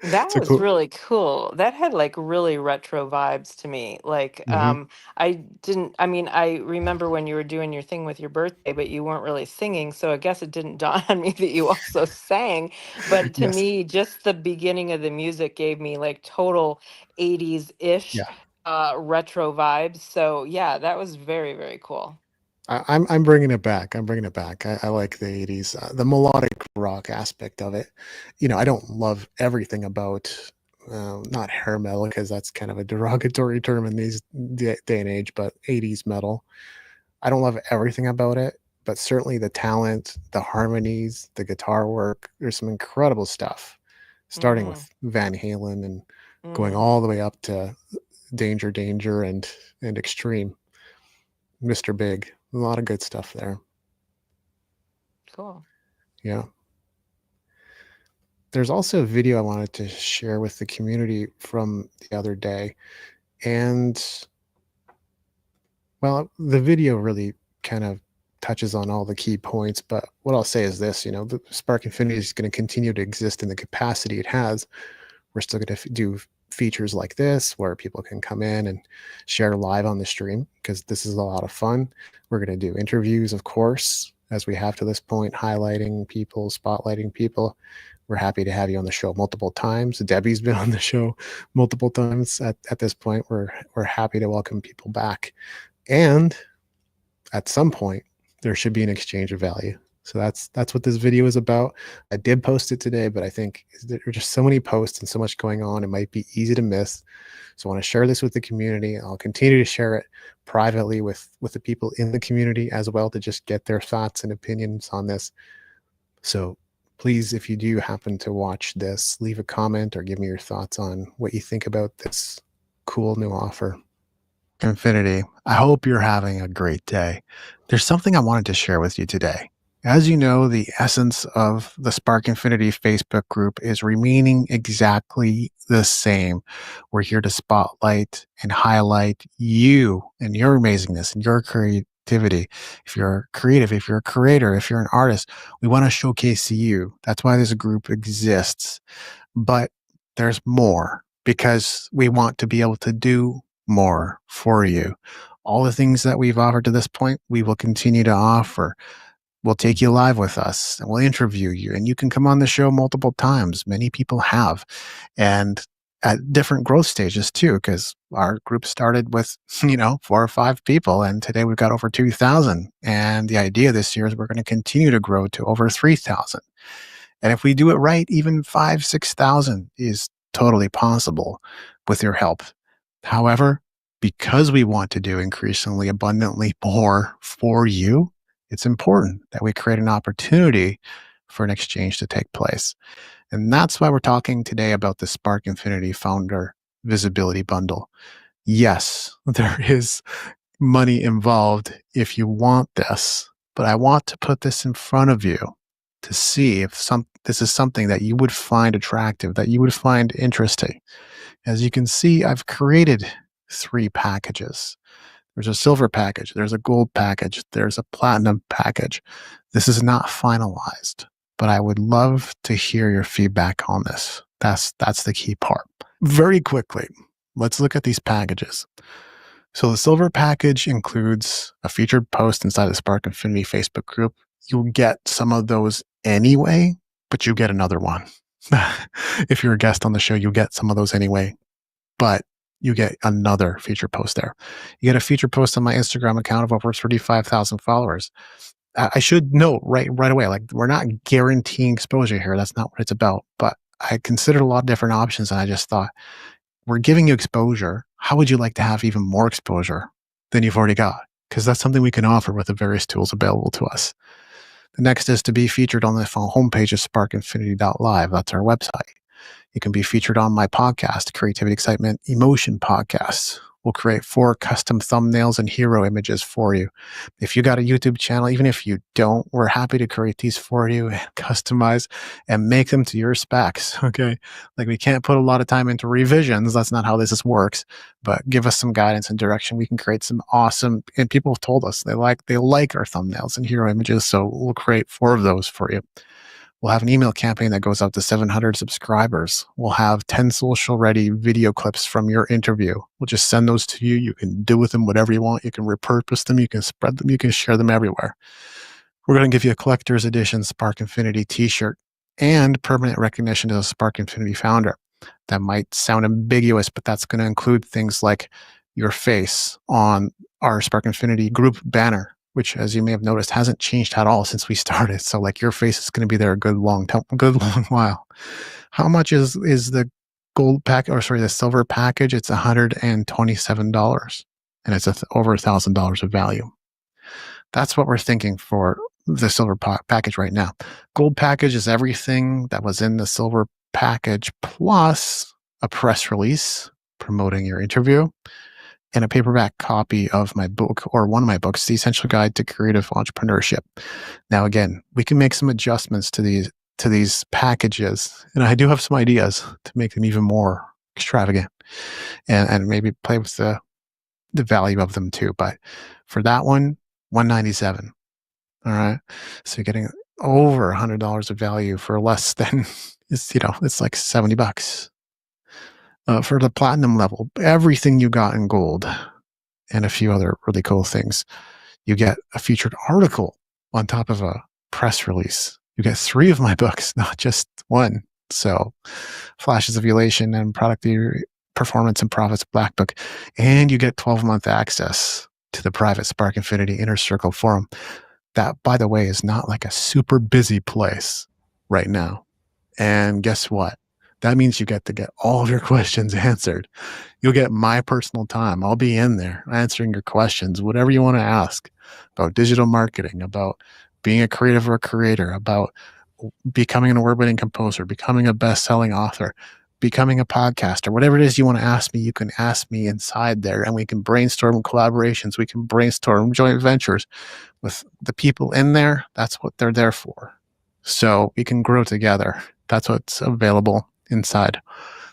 That So was cool. really cool. That had like really retro vibes to me. Like, Mhm. I mean, I remember when you were doing your thing with your birthday, but you weren't really singing. So I guess it didn't dawn on me that you also sang. But to Yes. me, just the beginning of the music gave me like total 80s-ish Yeah. retro vibes. So yeah, that was very, very cool. I'm bringing it back. I'm bringing it back. I like the 80s, the melodic rock aspect of it. I don't love everything about not hair metal because that's kind of a derogatory term in these day and age, but 80s metal. I don't love everything about it, but certainly the talent, the harmonies, the guitar work. There's some incredible stuff, starting Mm-hmm. with Van Halen and going Mm, all the way up to Danger, Danger, and Extreme. Mr. Big. A lot of good stuff there. cool. Yeah. There's also a video I wanted to share with the community from the other day. And well, the video really kind of touches on all the key points, but what I'll say is this, the Spark Infinity is going to continue to exist in the capacity it has. We're still going to do features like this where people can come in and share live on the stream because this is a lot of fun. We're going to do interviews, of course, as we have to this point, highlighting people, spotlighting people. We're happy to have you on the show multiple times. Debbie's been on the show multiple times at this point. We're happy to welcome people back. And at some point, there should be an exchange of value. So that's what this video is about. I did post it today, but I think there are just so many posts and so much going on, it might be easy to miss. So I want to share this with the community. I'll continue to share it privately with the people in the community as well to just get their thoughts and opinions on this. So please, if you do happen to watch this, leave a comment or give me your thoughts on what you think about this cool new offer. Infinity, I hope you're having a great day. There's something I wanted to share with you today. As you know, the essence of the Spark Infinity Facebook group is remaining exactly the same. We're here to spotlight and highlight you and your amazingness and your creativity. If you're creative, if you're a creator, if you're an artist, we want to showcase you. That's why this group exists. But there's more because we want to be able to do more for you. All the things that we've offered to this point, we will continue to offer. We'll take you live with us and we'll interview you, and you can come on the show multiple times. Many people have, and at different growth stages too, because our group started with, 4 or 5 people, and today we've got over 2,000. And the idea this year is we're going to continue to grow to over 3,000. And if we do it right, even 5,000, 6,000 is totally possible with your help. However, because we want to do increasingly abundantly more for you, it's important that we create an opportunity for an exchange to take place. And that's why we're talking today about the Spark Infinity Founder Visibility Bundle. Yes, there is money involved if you want this, but I want to put this in front of you to see if this is something that you would find attractive, that you would find interesting. As you can see, I've created 3 packages. There's a silver package, there's a gold package, there's a platinum package. This is not finalized, but I would love to hear your feedback on this. That's the key part. Very quickly, let's look at these packages. So the silver package includes a featured post inside the Spark Infinity Facebook group. You'll get some of those anyway, but you get another one. If you're a guest on the show, you'll get some of those anyway, but you get another featured post there. You get a featured post on my Instagram account of over 35,000 followers. I should note right away, like, we're not guaranteeing exposure here. That's not what it's about. But I considered a lot of different options, and I just thought, we're giving you exposure. How would you like to have even more exposure than you've already got? Because that's something we can offer with the various tools available to us. The next is to be featured on the homepage of sparkinfinity.live. That's our website. You can be featured on my podcast, Creativity, Excitement, Emotion Podcasts. We'll create 4 custom thumbnails and hero images for you. If you got a YouTube channel, even if you don't, we're happy to create these for you and customize and make them to your specs. Okay. Like, we can't put a lot of time into revisions. That's not how this works, but give us some guidance and direction. We can create some awesome, and people have told us they like our thumbnails and hero images. So we'll create 4 of those for you. We'll have an email campaign that goes out to 700 subscribers. We'll have 10 social-ready video clips from your interview. We'll just send those to you. You can do with them whatever you want. You can repurpose them. You can spread them. You can share them everywhere. We're going to give you a collector's edition Spark Infinity t-shirt and permanent recognition as a Spark Infinity founder. That might sound ambiguous, but that's going to include things like your face on our Spark Infinity group banner, which, as you may have noticed, hasn't changed at all since we started. So, like, your face is going to be there a good long while. How much is the gold pack, or sorry, the silver package? It's $127, and it's over $1,000 of value. That's what we're thinking for the silver package right now. Gold package is everything that was in the silver package plus a press release promoting your interview, and a paperback copy of my book, or one of my books, The Essential Guide to Creative Entrepreneurship. Now, again, we can make some adjustments to these packages, and I do have some ideas to make them even more extravagant, and maybe play with the value of them too. But for that one, $197. All right, so you're getting over $100 of value for less than it's like $70. For the platinum level, everything you got in gold and a few other really cool things. You get a featured article on top of a press release. You get 3 of my books, not just 1. So, Flashes of Elation and Product Theory, Performance and Profits Black Book. And you get 12-month access to the private Spark Infinity Inner Circle forum. That, by the way, is not like a super busy place right now. And guess what? That means you get to get all of your questions answered. You'll get my personal time. I'll be in there answering your questions, whatever you want to ask about digital marketing, about being a creative or a creator, about becoming an award-winning composer, becoming a best-selling author, becoming a podcaster, whatever it is you want to ask me, you can ask me inside there, and we can brainstorm collaborations. We can brainstorm joint ventures with the people in there. That's what they're there for. So we can grow together. That's what's available inside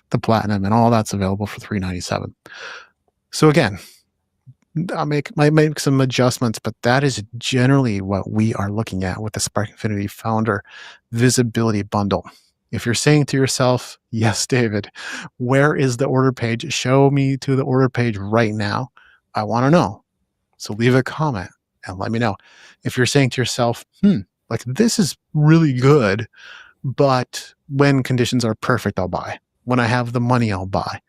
the Platinum, and all that's available for $397. So again, might make some adjustments, but that is generally what we are looking at with the Spark Infinity Founder Visibility Bundle. If you're saying to yourself, yes, David, where is the order page? Show me to the order page right now. I want to know. So leave a comment and let me know. If you're saying to yourself, like this is really good, but when conditions are perfect, I'll buy. When I have the money, I'll buy.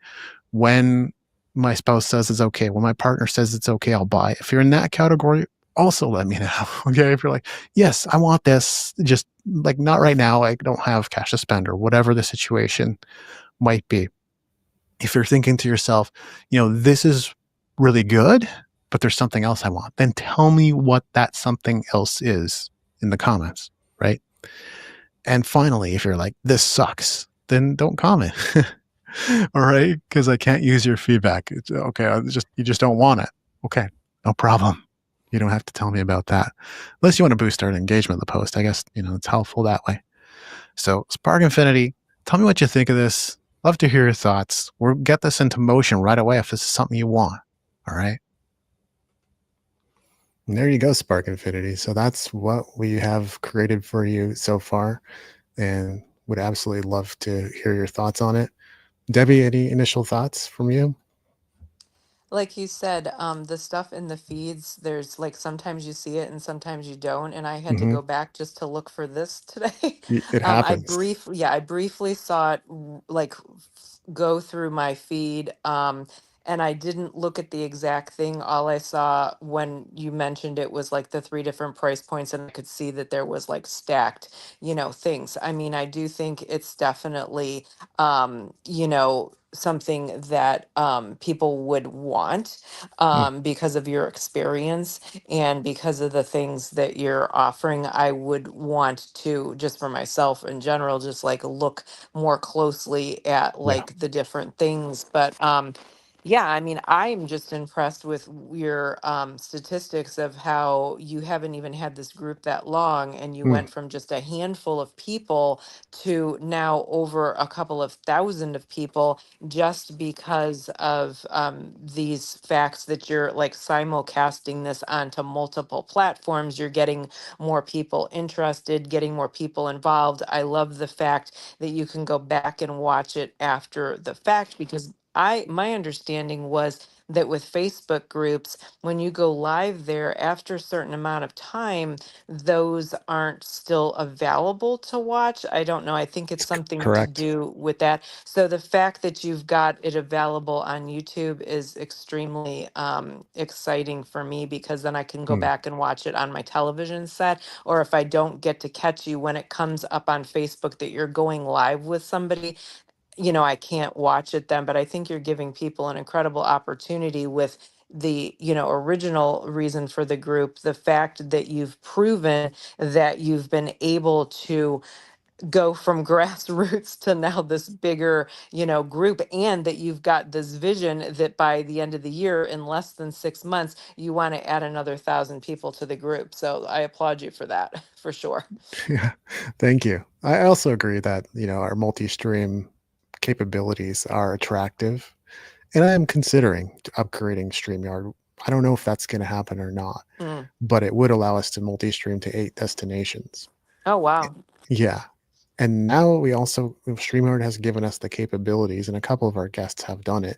When my spouse says it's okay, when my partner says it's okay, I'll buy. If you're in that category, also let me know. Okay. If you're like, yes, I want this, just like not right now, I don't have cash to spend, or whatever the situation might be. If you're thinking to yourself, this is really good, but there's something else I want, then tell me what that something else is in the comments, right? And finally, if you're like, this sucks, then don't comment. All right, because I can't use your feedback. It's okay. You just don't want it. Okay, no problem. You don't have to tell me about that, unless you want to boost our engagement of the post. I guess it's helpful that way. So Spark Infinity, tell me what you think of this. Love to hear your thoughts. We'll get this into motion right away if this is something you want. All right. And there you go, Spark Infinity. So that's what we have created for you so far, and would absolutely love to hear your thoughts on it. Debbie, any initial thoughts from you? Like you said, the stuff in the feeds, there's like sometimes you see it and sometimes you don't. And I had to go back just to look for this today. It I happens. briefly saw it like go through my feed. And I didn't look at the exact thing. All I saw when you mentioned it was like the 3 different price points, and I could see that there was like stacked, things. I mean, I do think it's definitely, something that people would want because of your experience and because of the things that you're offering. I would want to, just for myself in general, just like look more closely at Yeah. like the different things. But yeah, I mean, I'm just impressed with your statistics of how you haven't even had this group that long, and you went from just a handful of people to now over a couple of thousand of people, just because of these facts that you're like simulcasting this onto multiple platforms. You're getting more people interested, getting more people involved. I love the fact that you can go back and watch it after the fact, because my understanding was that with Facebook groups, when you go live there after a certain amount of time, those aren't still available to watch. I don't know. I think it's something to Correct. do with that. So the fact that you've got it available on YouTube is extremely exciting for me, because then I can go back and watch it on my television set. Or if I don't get to catch you when it comes up on Facebook that you're going live with somebody, I can't watch it then. But I think you're giving people an incredible opportunity with the, original reason for the group, the fact that you've proven that you've been able to go from grassroots to now this bigger, group, and that you've got this vision that by the end of the year, in less than 6 months, you want to add another 1,000 people to the group. So I applaud you for that, for sure. Yeah. Thank you. I also agree that, our multi-stream capabilities are attractive, and I am considering upgrading StreamYard. I don't know if that's going to happen or not, Mm. but it would allow us to multi-stream to 8 destinations. Oh, wow. Yeah. And now StreamYard has given us the capabilities, and a couple of our guests have done it,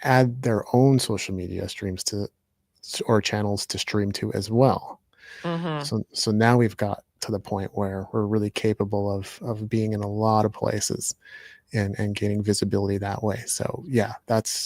add their own social media streams or channels to stream to as well. Mm-hmm. So now we've got to the point where we're really capable of being in a lot of places and gaining visibility that way. So yeah,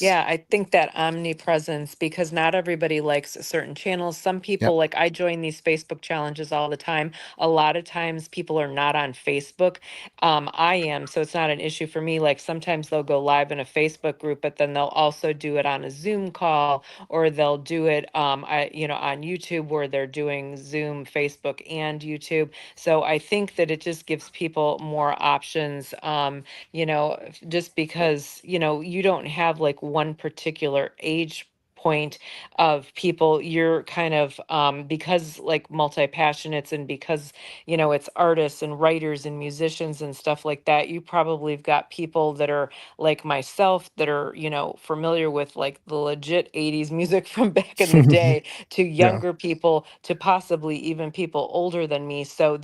Yeah, I think that omnipresence, because not everybody likes certain channels. Some people, yep. like I join these Facebook challenges all the time. A lot of times people are not on Facebook. I am, so it's not an issue for me. Like sometimes they'll go live in a Facebook group, but then they'll also do it on a Zoom call, or they'll do it, on YouTube, where they're doing Zoom, Facebook, and YouTube. So I think that it just gives people more options, just because, you don't have like one particular age point of people. You're kind of, because like multi-passionates, and because, it's artists and writers and musicians and stuff like that, you probably have got people that are like myself that are, familiar with like the legit 80s music from back in the day, to Yeah. younger people, to possibly even people older than me. So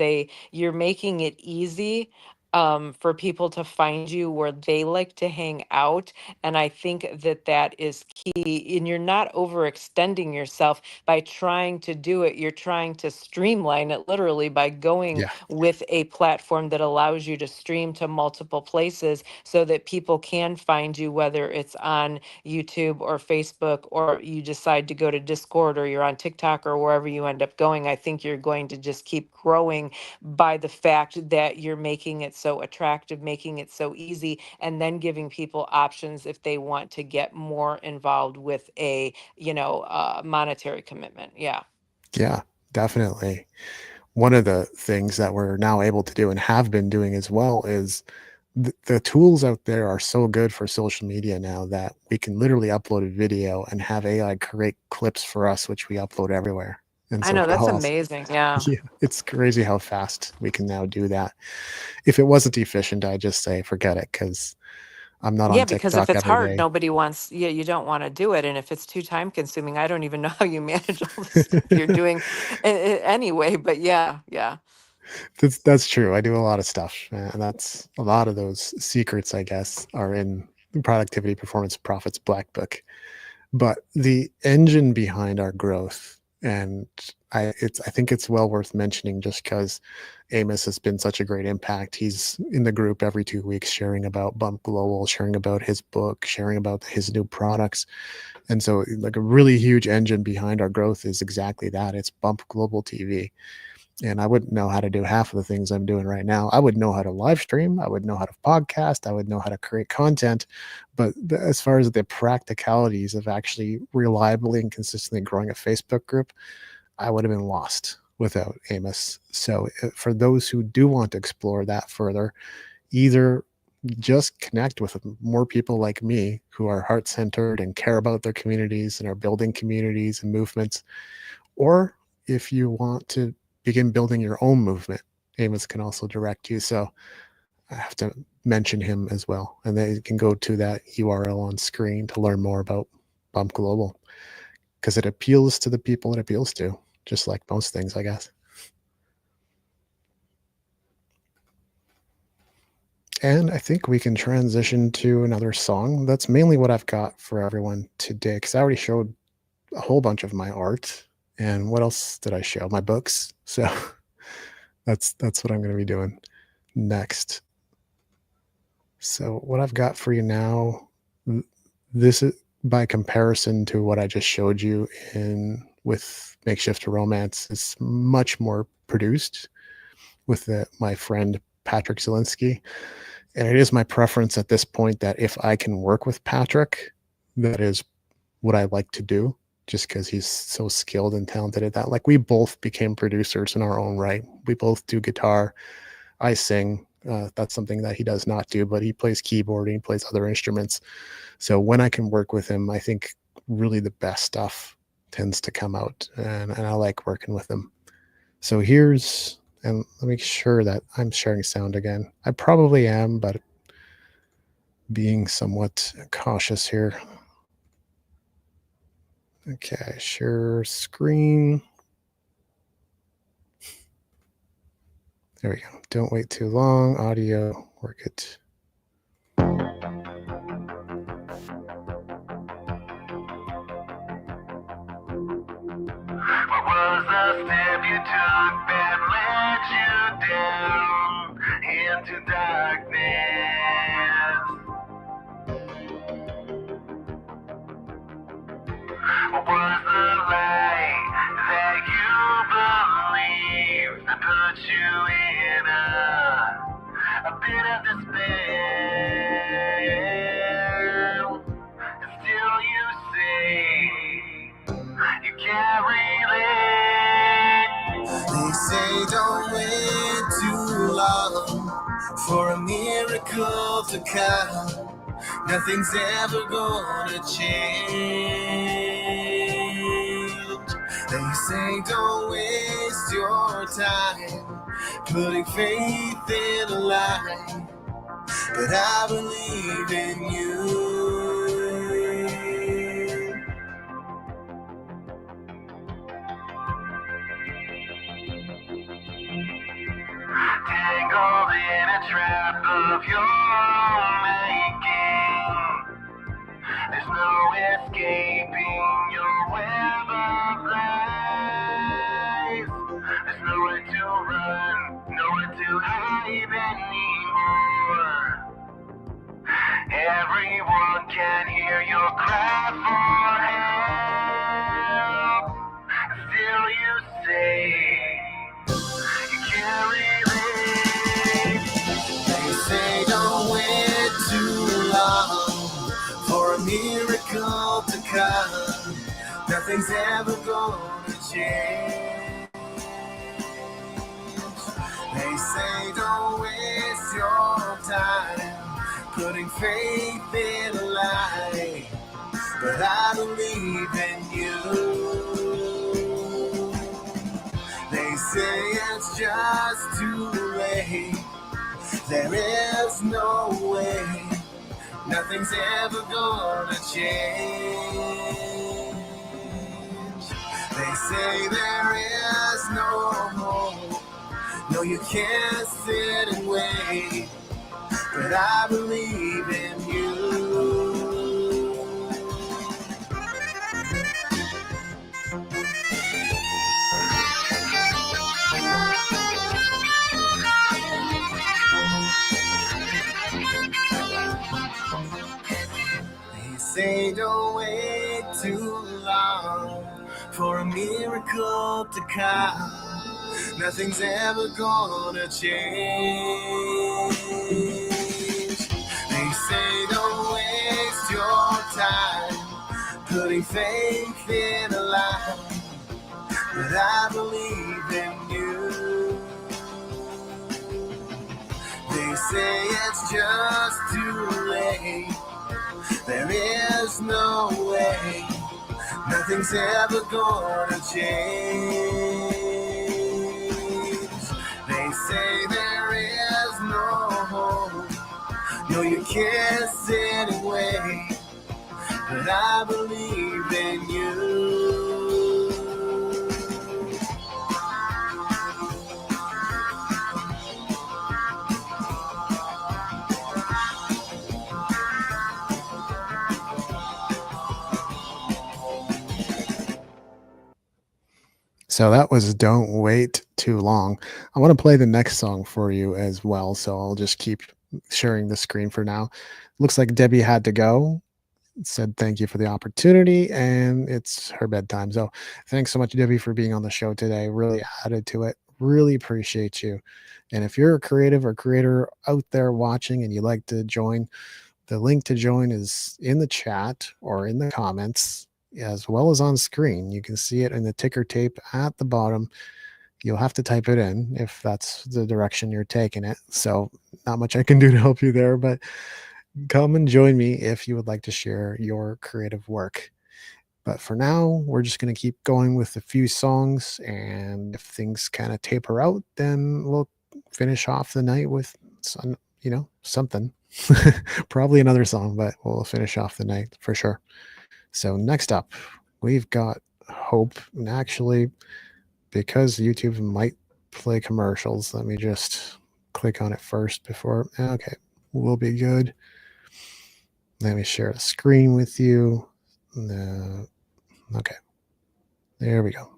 you're making it easy for people to find you where they like to hang out. And I think that that is key. And you're not overextending yourself by trying to do it. You're trying to streamline it literally by going Yeah. with a platform that allows you to stream to multiple places so that people can find you, whether it's on YouTube or Facebook, or you decide to go to Discord, or you're on TikTok, or wherever you end up going. I think you're going to just keep growing by the fact that you're making it so attractive, making it so easy, and then giving people options if they want to get more involved with a, monetary commitment. Yeah. Yeah, definitely. One of the things that we're now able to do and have been doing as well is the tools out there are so good for social media now that we can literally upload a video and have AI create clips for us, which we upload everywhere. And I so know, how that's else? amazing. Yeah. Yeah, it's crazy how fast we can now do that. If it wasn't efficient, I'd just say forget it, because I'm not Yeah, on because if TikTok it's every hard, day. nobody wants, yeah, you don't want to do it. And if it's too time consuming, I don't even know how you manage all the stuff you're doing anyway. But yeah, yeah. That's true. I do a lot of stuff, and that's a lot of those secrets, I guess, are in the Productivity Performance Profits Black Book. But the engine behind our growth, and I think it's well worth mentioning, just because Amos has been such a great impact. He's in the group every 2 weeks sharing about Bump Global, sharing about his book, sharing about his new products. And so like a really huge engine behind our growth is exactly that. It's Bump Global TV. And I wouldn't know how to do half of the things I'm doing right now. I would know how to live stream. I would know how to podcast. I would know how to create content. But as far as the practicalities of actually reliably and consistently growing a Facebook group, I would have been lost without Amos. So for those who do want to explore that further, either just connect with more people like me who are heart-centered and care about their communities and are building communities and movements, or if you want to begin building your own movement, Amos can also direct you. So I have to mention him as well. And they can go to that URL on screen to learn more about Bump Global, because it appeals to the people it appeals to, just like most things, I guess. And I think we can transition to another song. That's mainly what I've got for everyone today, because I already showed a whole bunch of my art. And what else did I show? My books. So that's what I'm going to be doing next. So what I've got for you now, this is by comparison to what I just showed you with Makeshift Romance, is much more produced with my friend Patrick Zielinski. And it is my preference at this point that if I can work with Patrick, that is what I like to do, just because he's so skilled and talented at that. Like, we both became producers in our own right. We both do guitar. I sing. That's something that he does not do, but he plays keyboard and he plays other instruments. So when I can work with him, I think really the best stuff tends to come out, and I like working with him. So and let me make sure that I'm sharing sound again. I probably am, but being somewhat cautious here. Okay, share screen. There we go. Don't wait too long. Audio, we're good. What was the step you took that led you down into darkness? What was the lie that you believed that put you in a bit of despair? And still you say you can't relate. They say don't wait too long for a meal. miracle to come. Nothing's ever gonna change. They say don't waste your time putting faith in a lie, but I believe in you. Tangled in a trap of your own making, there's no escaping your web of lies. There's nowhere to run, nowhere to hide anymore. Everyone can hear your cry for help. Still you say you can't relate. They say don't wait too long for a miracle to come. Nothing's ever gonna change. They say don't waste your time putting faith in a lie, but I believe in you. They say it's just too late. There is no way. Nothing's ever gonna change. They say there is no hope. No, you can't sit and wait, but I believe in you. They say don't wait too long for a miracle to come. Nothing's ever gonna change. They say don't waste your time putting faith in a lie, but I believe in you. They say it's just too late. There is no way. Nothing's ever gonna change. They say there is no hope. No, you can't sit and wait, but I believe in you. So that was Don't Wait Too Long. I want to play the next song for you as well, so I'll just keep sharing the screen for now. Looks like Debbie had to go. Said thank you for the opportunity, and it's her bedtime. So thanks so much, Debbie, for being on the show today. Really added to it. Really appreciate you. And if you're a creative or creator out there watching and you'd like to join, the link to join is in the chat or in the comments, as well as on screen. You can see it in the ticker tape at the bottom. You'll have to type it in if that's the direction you're taking it. So not much I can do to help you there, but come and join me if you would like to share your creative work. But for now, we're just going to keep going with a few songs, and if things kind of taper out, then we'll finish off the night with some, something. Probably another song, but we'll finish off the night for sure. So next up, we've got Hope. And actually, because YouTube might play commercials, let me just click on it first before. Okay, we'll be good. Let me share the screen with you. Okay, there we go.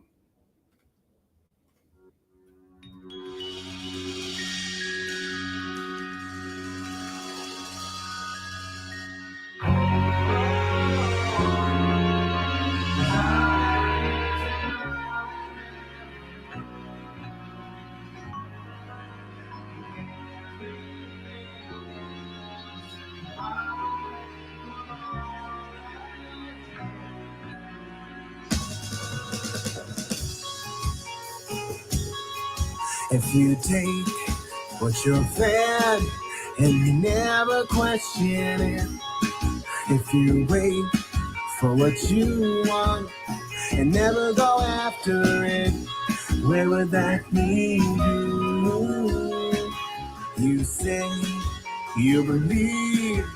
If you take what you're fed and you never question it. If you wait for what you want and never go after it, where would that lead you? You say you believe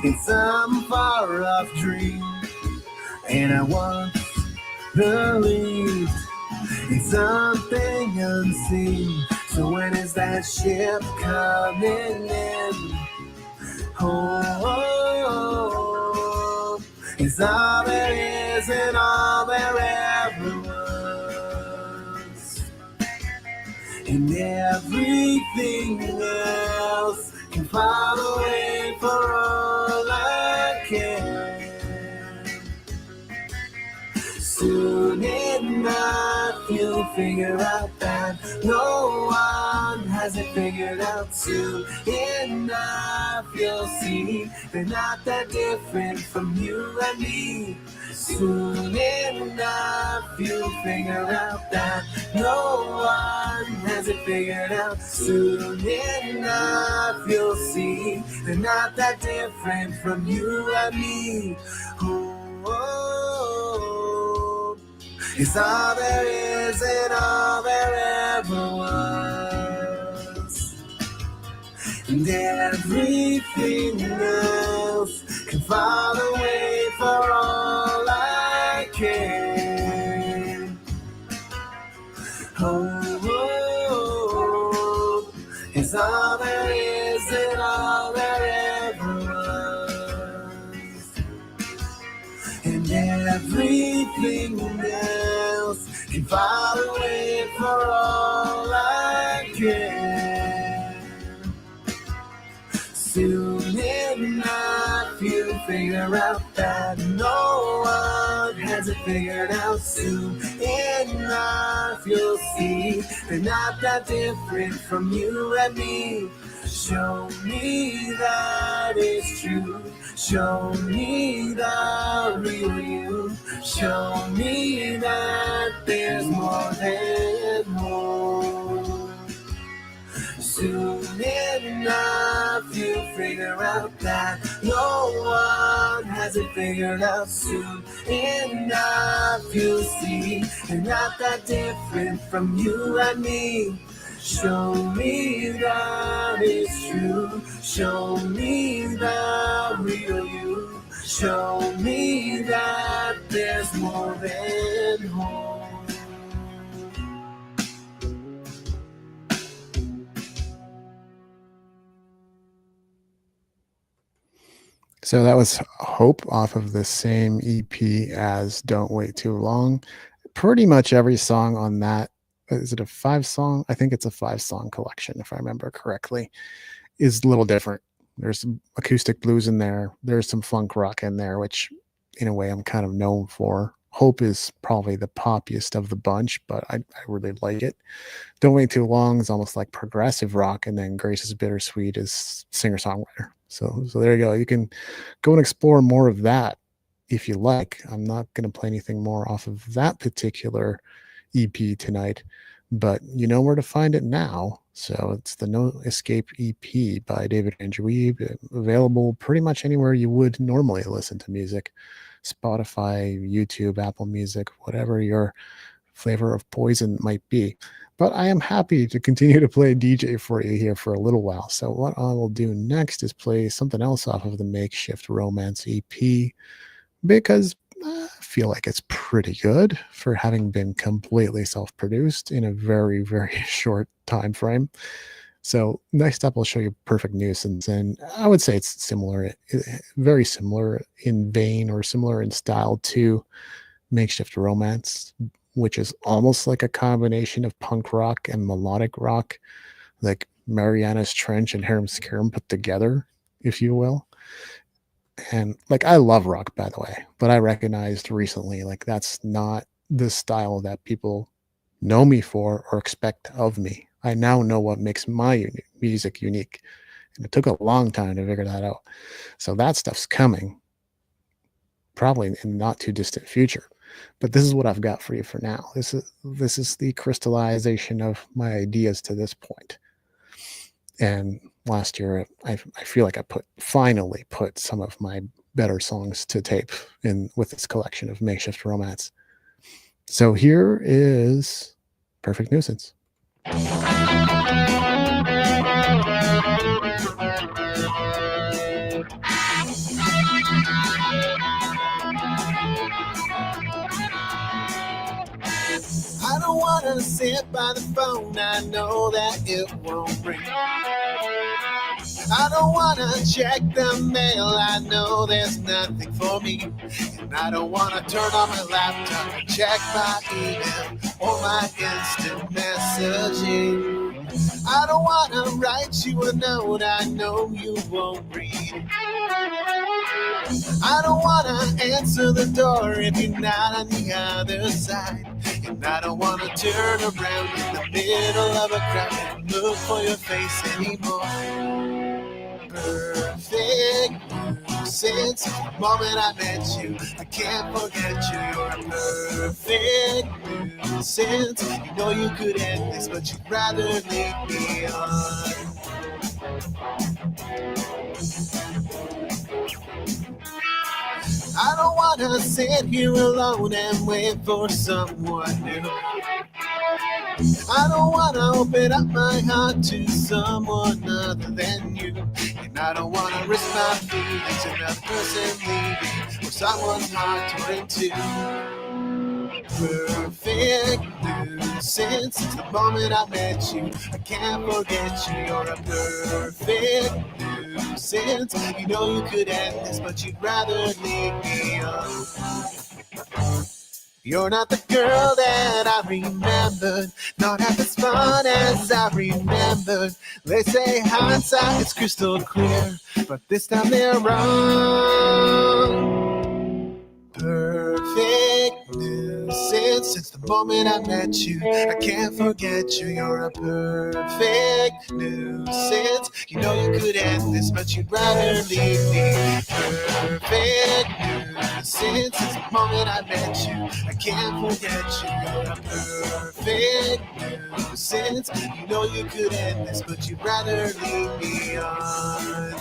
in some far-off dream, and I once believed in something unseen. So when is that ship coming in? Oh, it's all there is and all there ever was, and everything else can fall away for all I can. Soon enough, you'll figure out that no one has it figured out. Soon enough, you'll see they're not that different from you and me. Soon enough, you'll figure out that no one has it figured out. Soon enough, you'll see they're not that different from you and me. Oh, it's all there is and all there ever was, and everything else can fall away for all I can. Oh, it's all there is and all there ever was, and everything else can fall away for all I can. Soon enough, you figure out that no one has it figured out. Soon enough, you'll see they're not that different from you and me. Show me that it's true. Show me the real you. Show me that there's more than more. Soon enough, you figure out that no one has it figured out. Soon enough, you'll see they're not that different from you and me. Show me that it's true. Show me the real you. Show me that there's more than home. So that was Hope off of the same EP as Don't Wait Too Long. Pretty much every song on that, is it a 5-song? I think it's a 5-song collection, if I remember correctly, is a little different. There's some acoustic blues in there. There's some funk rock in there, which in a way I'm kind of known for. Hope is probably the poppiest of the bunch, but I really like it. Don't Wait Too Long is almost like progressive rock, and then Grace's Bittersweet is singer-songwriter. So there you go. You can go and explore more of that if you like. I'm not going to play anything more off of that particular EP tonight, but you know where to find it now. So it's the No Escape EP by David Andrew Weeb, available pretty much anywhere you would normally listen to music. Spotify, YouTube, Apple Music, whatever your flavor of poison might be. But I am happy to continue to play DJ for you here for a little while. So what I will do next is play something else off of the Makeshift Romance EP, because I feel like it's pretty good for having been completely self-produced in a very, very short time frame. So next up, I'll show you Perfect Nuisance, and I would say it's similar, very similar in vein or similar in style to Makeshift Romance, which is almost like a combination of punk rock and melodic rock, like Mariana's Trench and Harum Scarum put together, if you will. And like, I love rock, by the way, but I recognized recently, like, that's not the style that people know me for or expect of me. I now know what makes my music unique, and it took a long time to figure that out. So that stuff's coming, probably in not too distant future. But this is what I've got for you for now. This is the crystallization of my ideas to this point. And last year, I feel like I finally put some of my better songs to tape in with this collection of Makeshift Romance. So here is Perfect Nuisance. I don't wanna sit by the phone, I know that it won't ring. I don't wanna check the mail, I know there's nothing for me. And I don't wanna turn on my laptop and check my email or my instant messaging. I don't wanna write you a note I know you won't read. I don't wanna answer the door if you're not on the other side. And I don't wanna turn around in the middle of a crowd and look for your face anymore. Perfect since the moment I met you, I can't forget you. You're a perfect nuisance. You know you could end this, but you'd rather leave me on. I don't wanna sit here alone and wait for someone new. I don't wanna open up my heart to someone other than you. And I don't wanna risk my feelings to another person leaving or someone's heart torn in two. Perfect nuisance. Since the moment I met you, I can't forget you. You're a perfect nuisance. You know you could end this, but you'd rather leave me on. You're not the girl that I remembered, not half as fun as I remembered. They say hindsight is crystal clear, but this time they're wrong. Perfect nuisance. Since the moment I met you, I can't forget you. You're a perfect nuisance. You know you could end this, but you'd rather leave me. Perfect nuisance. Since the moment I met you, I can't forget you. You're a perfect nuisance. You know you could end this, but you'd rather leave me on.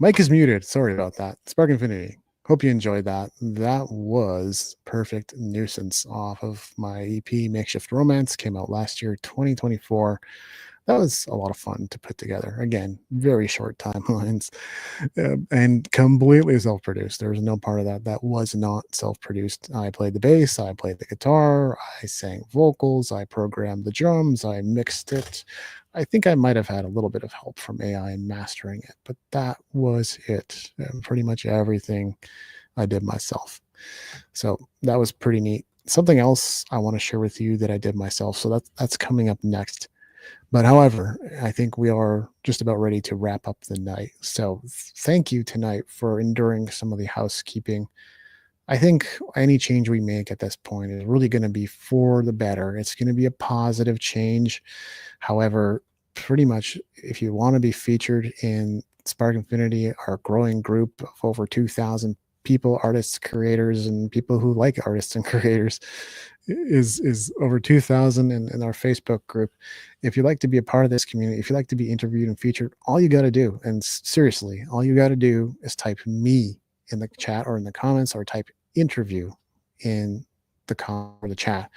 Mike is muted. Sorry about that. Spark Infinity. Hope you enjoyed that. That was Perfect Nuisance off of my EP Makeshift Romance. Came out last year, 2024. That was a lot of fun to put together. Again, very short timelines and completely self-produced. There was no part of that was not self-produced. I played the bass, I played the guitar, I sang vocals, I programmed the drums, I mixed it. I think I might have had a little bit of help from AI in mastering it, but that was it. Pretty much everything I did myself. So that was pretty neat. Something else I want to share with you that I did myself. So that's coming up next. But however, I think we are just about ready to wrap up the night. So thank you tonight for enduring some of the housekeeping. I think any change we make at this point is really going to be for the better. It's going to be a positive change. However, pretty much if you want to be featured in Spark Infinity, our growing group of over 2,000 people, artists, creators, and people who like artists and creators, is over 2,000 in our Facebook group. If you'd like to be a part of this community, if you'd like to be interviewed and featured, all you got to do, and seriously, all you got to do is type me in the chat or in the comments, or type interview in the comment or the chat.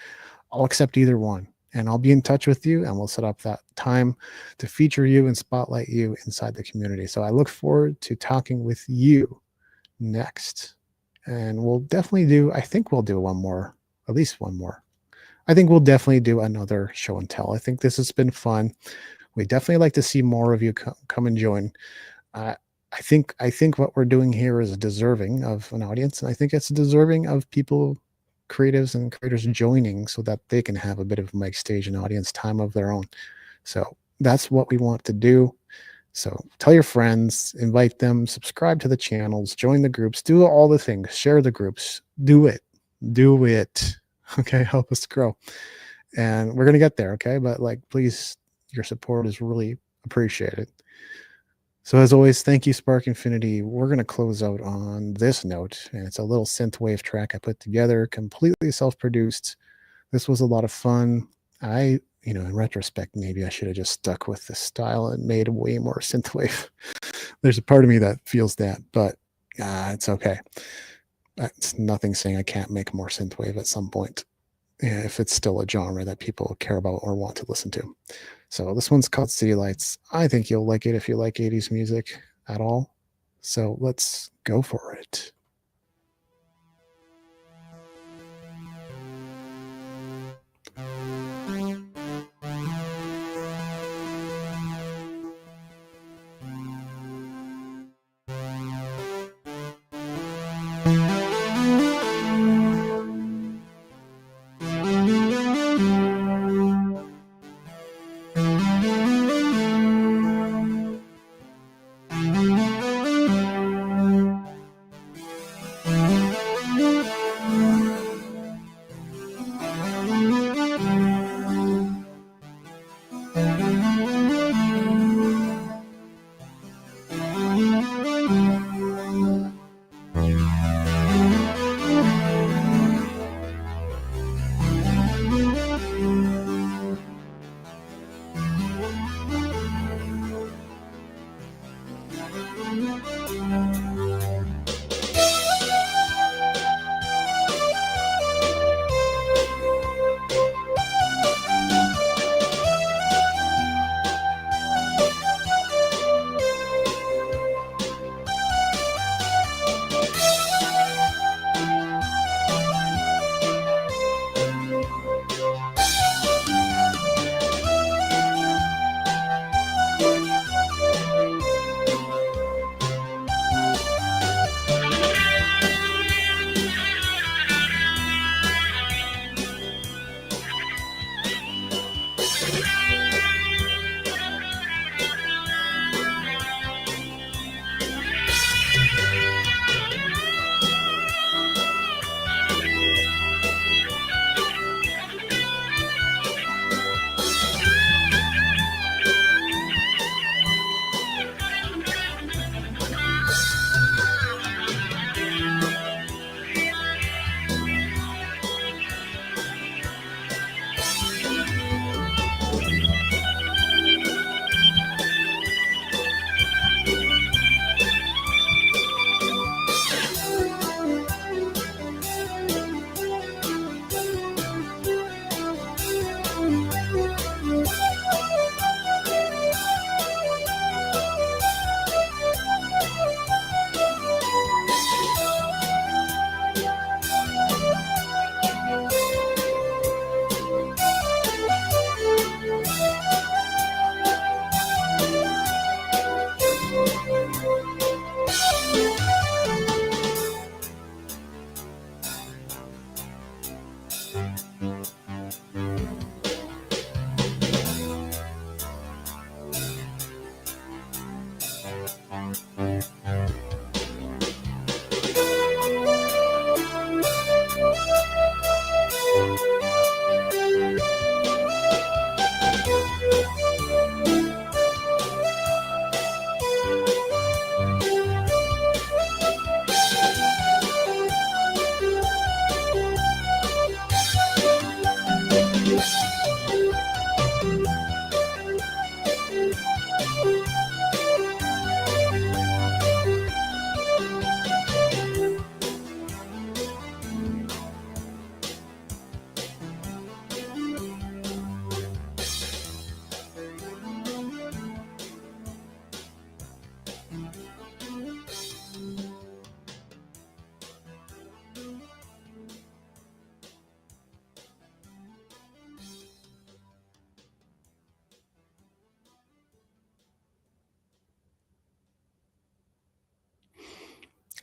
I'll accept either one, and I'll be in touch with you, and we'll set up that time to feature you and spotlight you inside the community. So I look forward to talking with you next, and we'll definitely do, I think we'll do one more, at least one more. I think we'll definitely do another show and tell. I think this has been fun. We definitely like to see more of you come and join. I think what we're doing here is deserving of an audience, and I think it's deserving of people, creatives and creators joining so that they can have a bit of mic stage and audience time of their own. So that's what we want to do. So tell your friends, invite them, subscribe to the channels, join the groups, do all the things, share the groups, do it. Okay, help us grow. And we're going to get there. Okay. But like, please, your support is really appreciated. So as always, thank you, Spark Infinity. We're going to close out on this note, and it's a little synthwave track I put together, completely self-produced. This was a lot of fun. In retrospect, maybe I should have just stuck with this style and made way more synthwave. There's a part of me that feels that, but it's okay. It's nothing saying I can't make more synthwave at some point, if it's still a genre that people care about or want to listen to. So this one's called City Lights. I think you'll like it if you like 80s music at all. So let's go for it.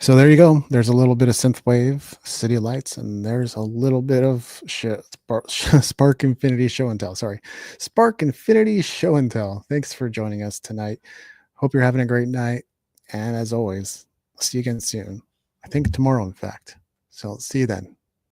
So there you go. There's a little bit of synthwave, city lights, and there's a little bit of Spark Infinity show and tell. Sorry, Spark Infinity show and tell. Thanks for joining us tonight. Hope you're having a great night. And as always, I'll see you again soon. I think tomorrow, in fact. So see you then.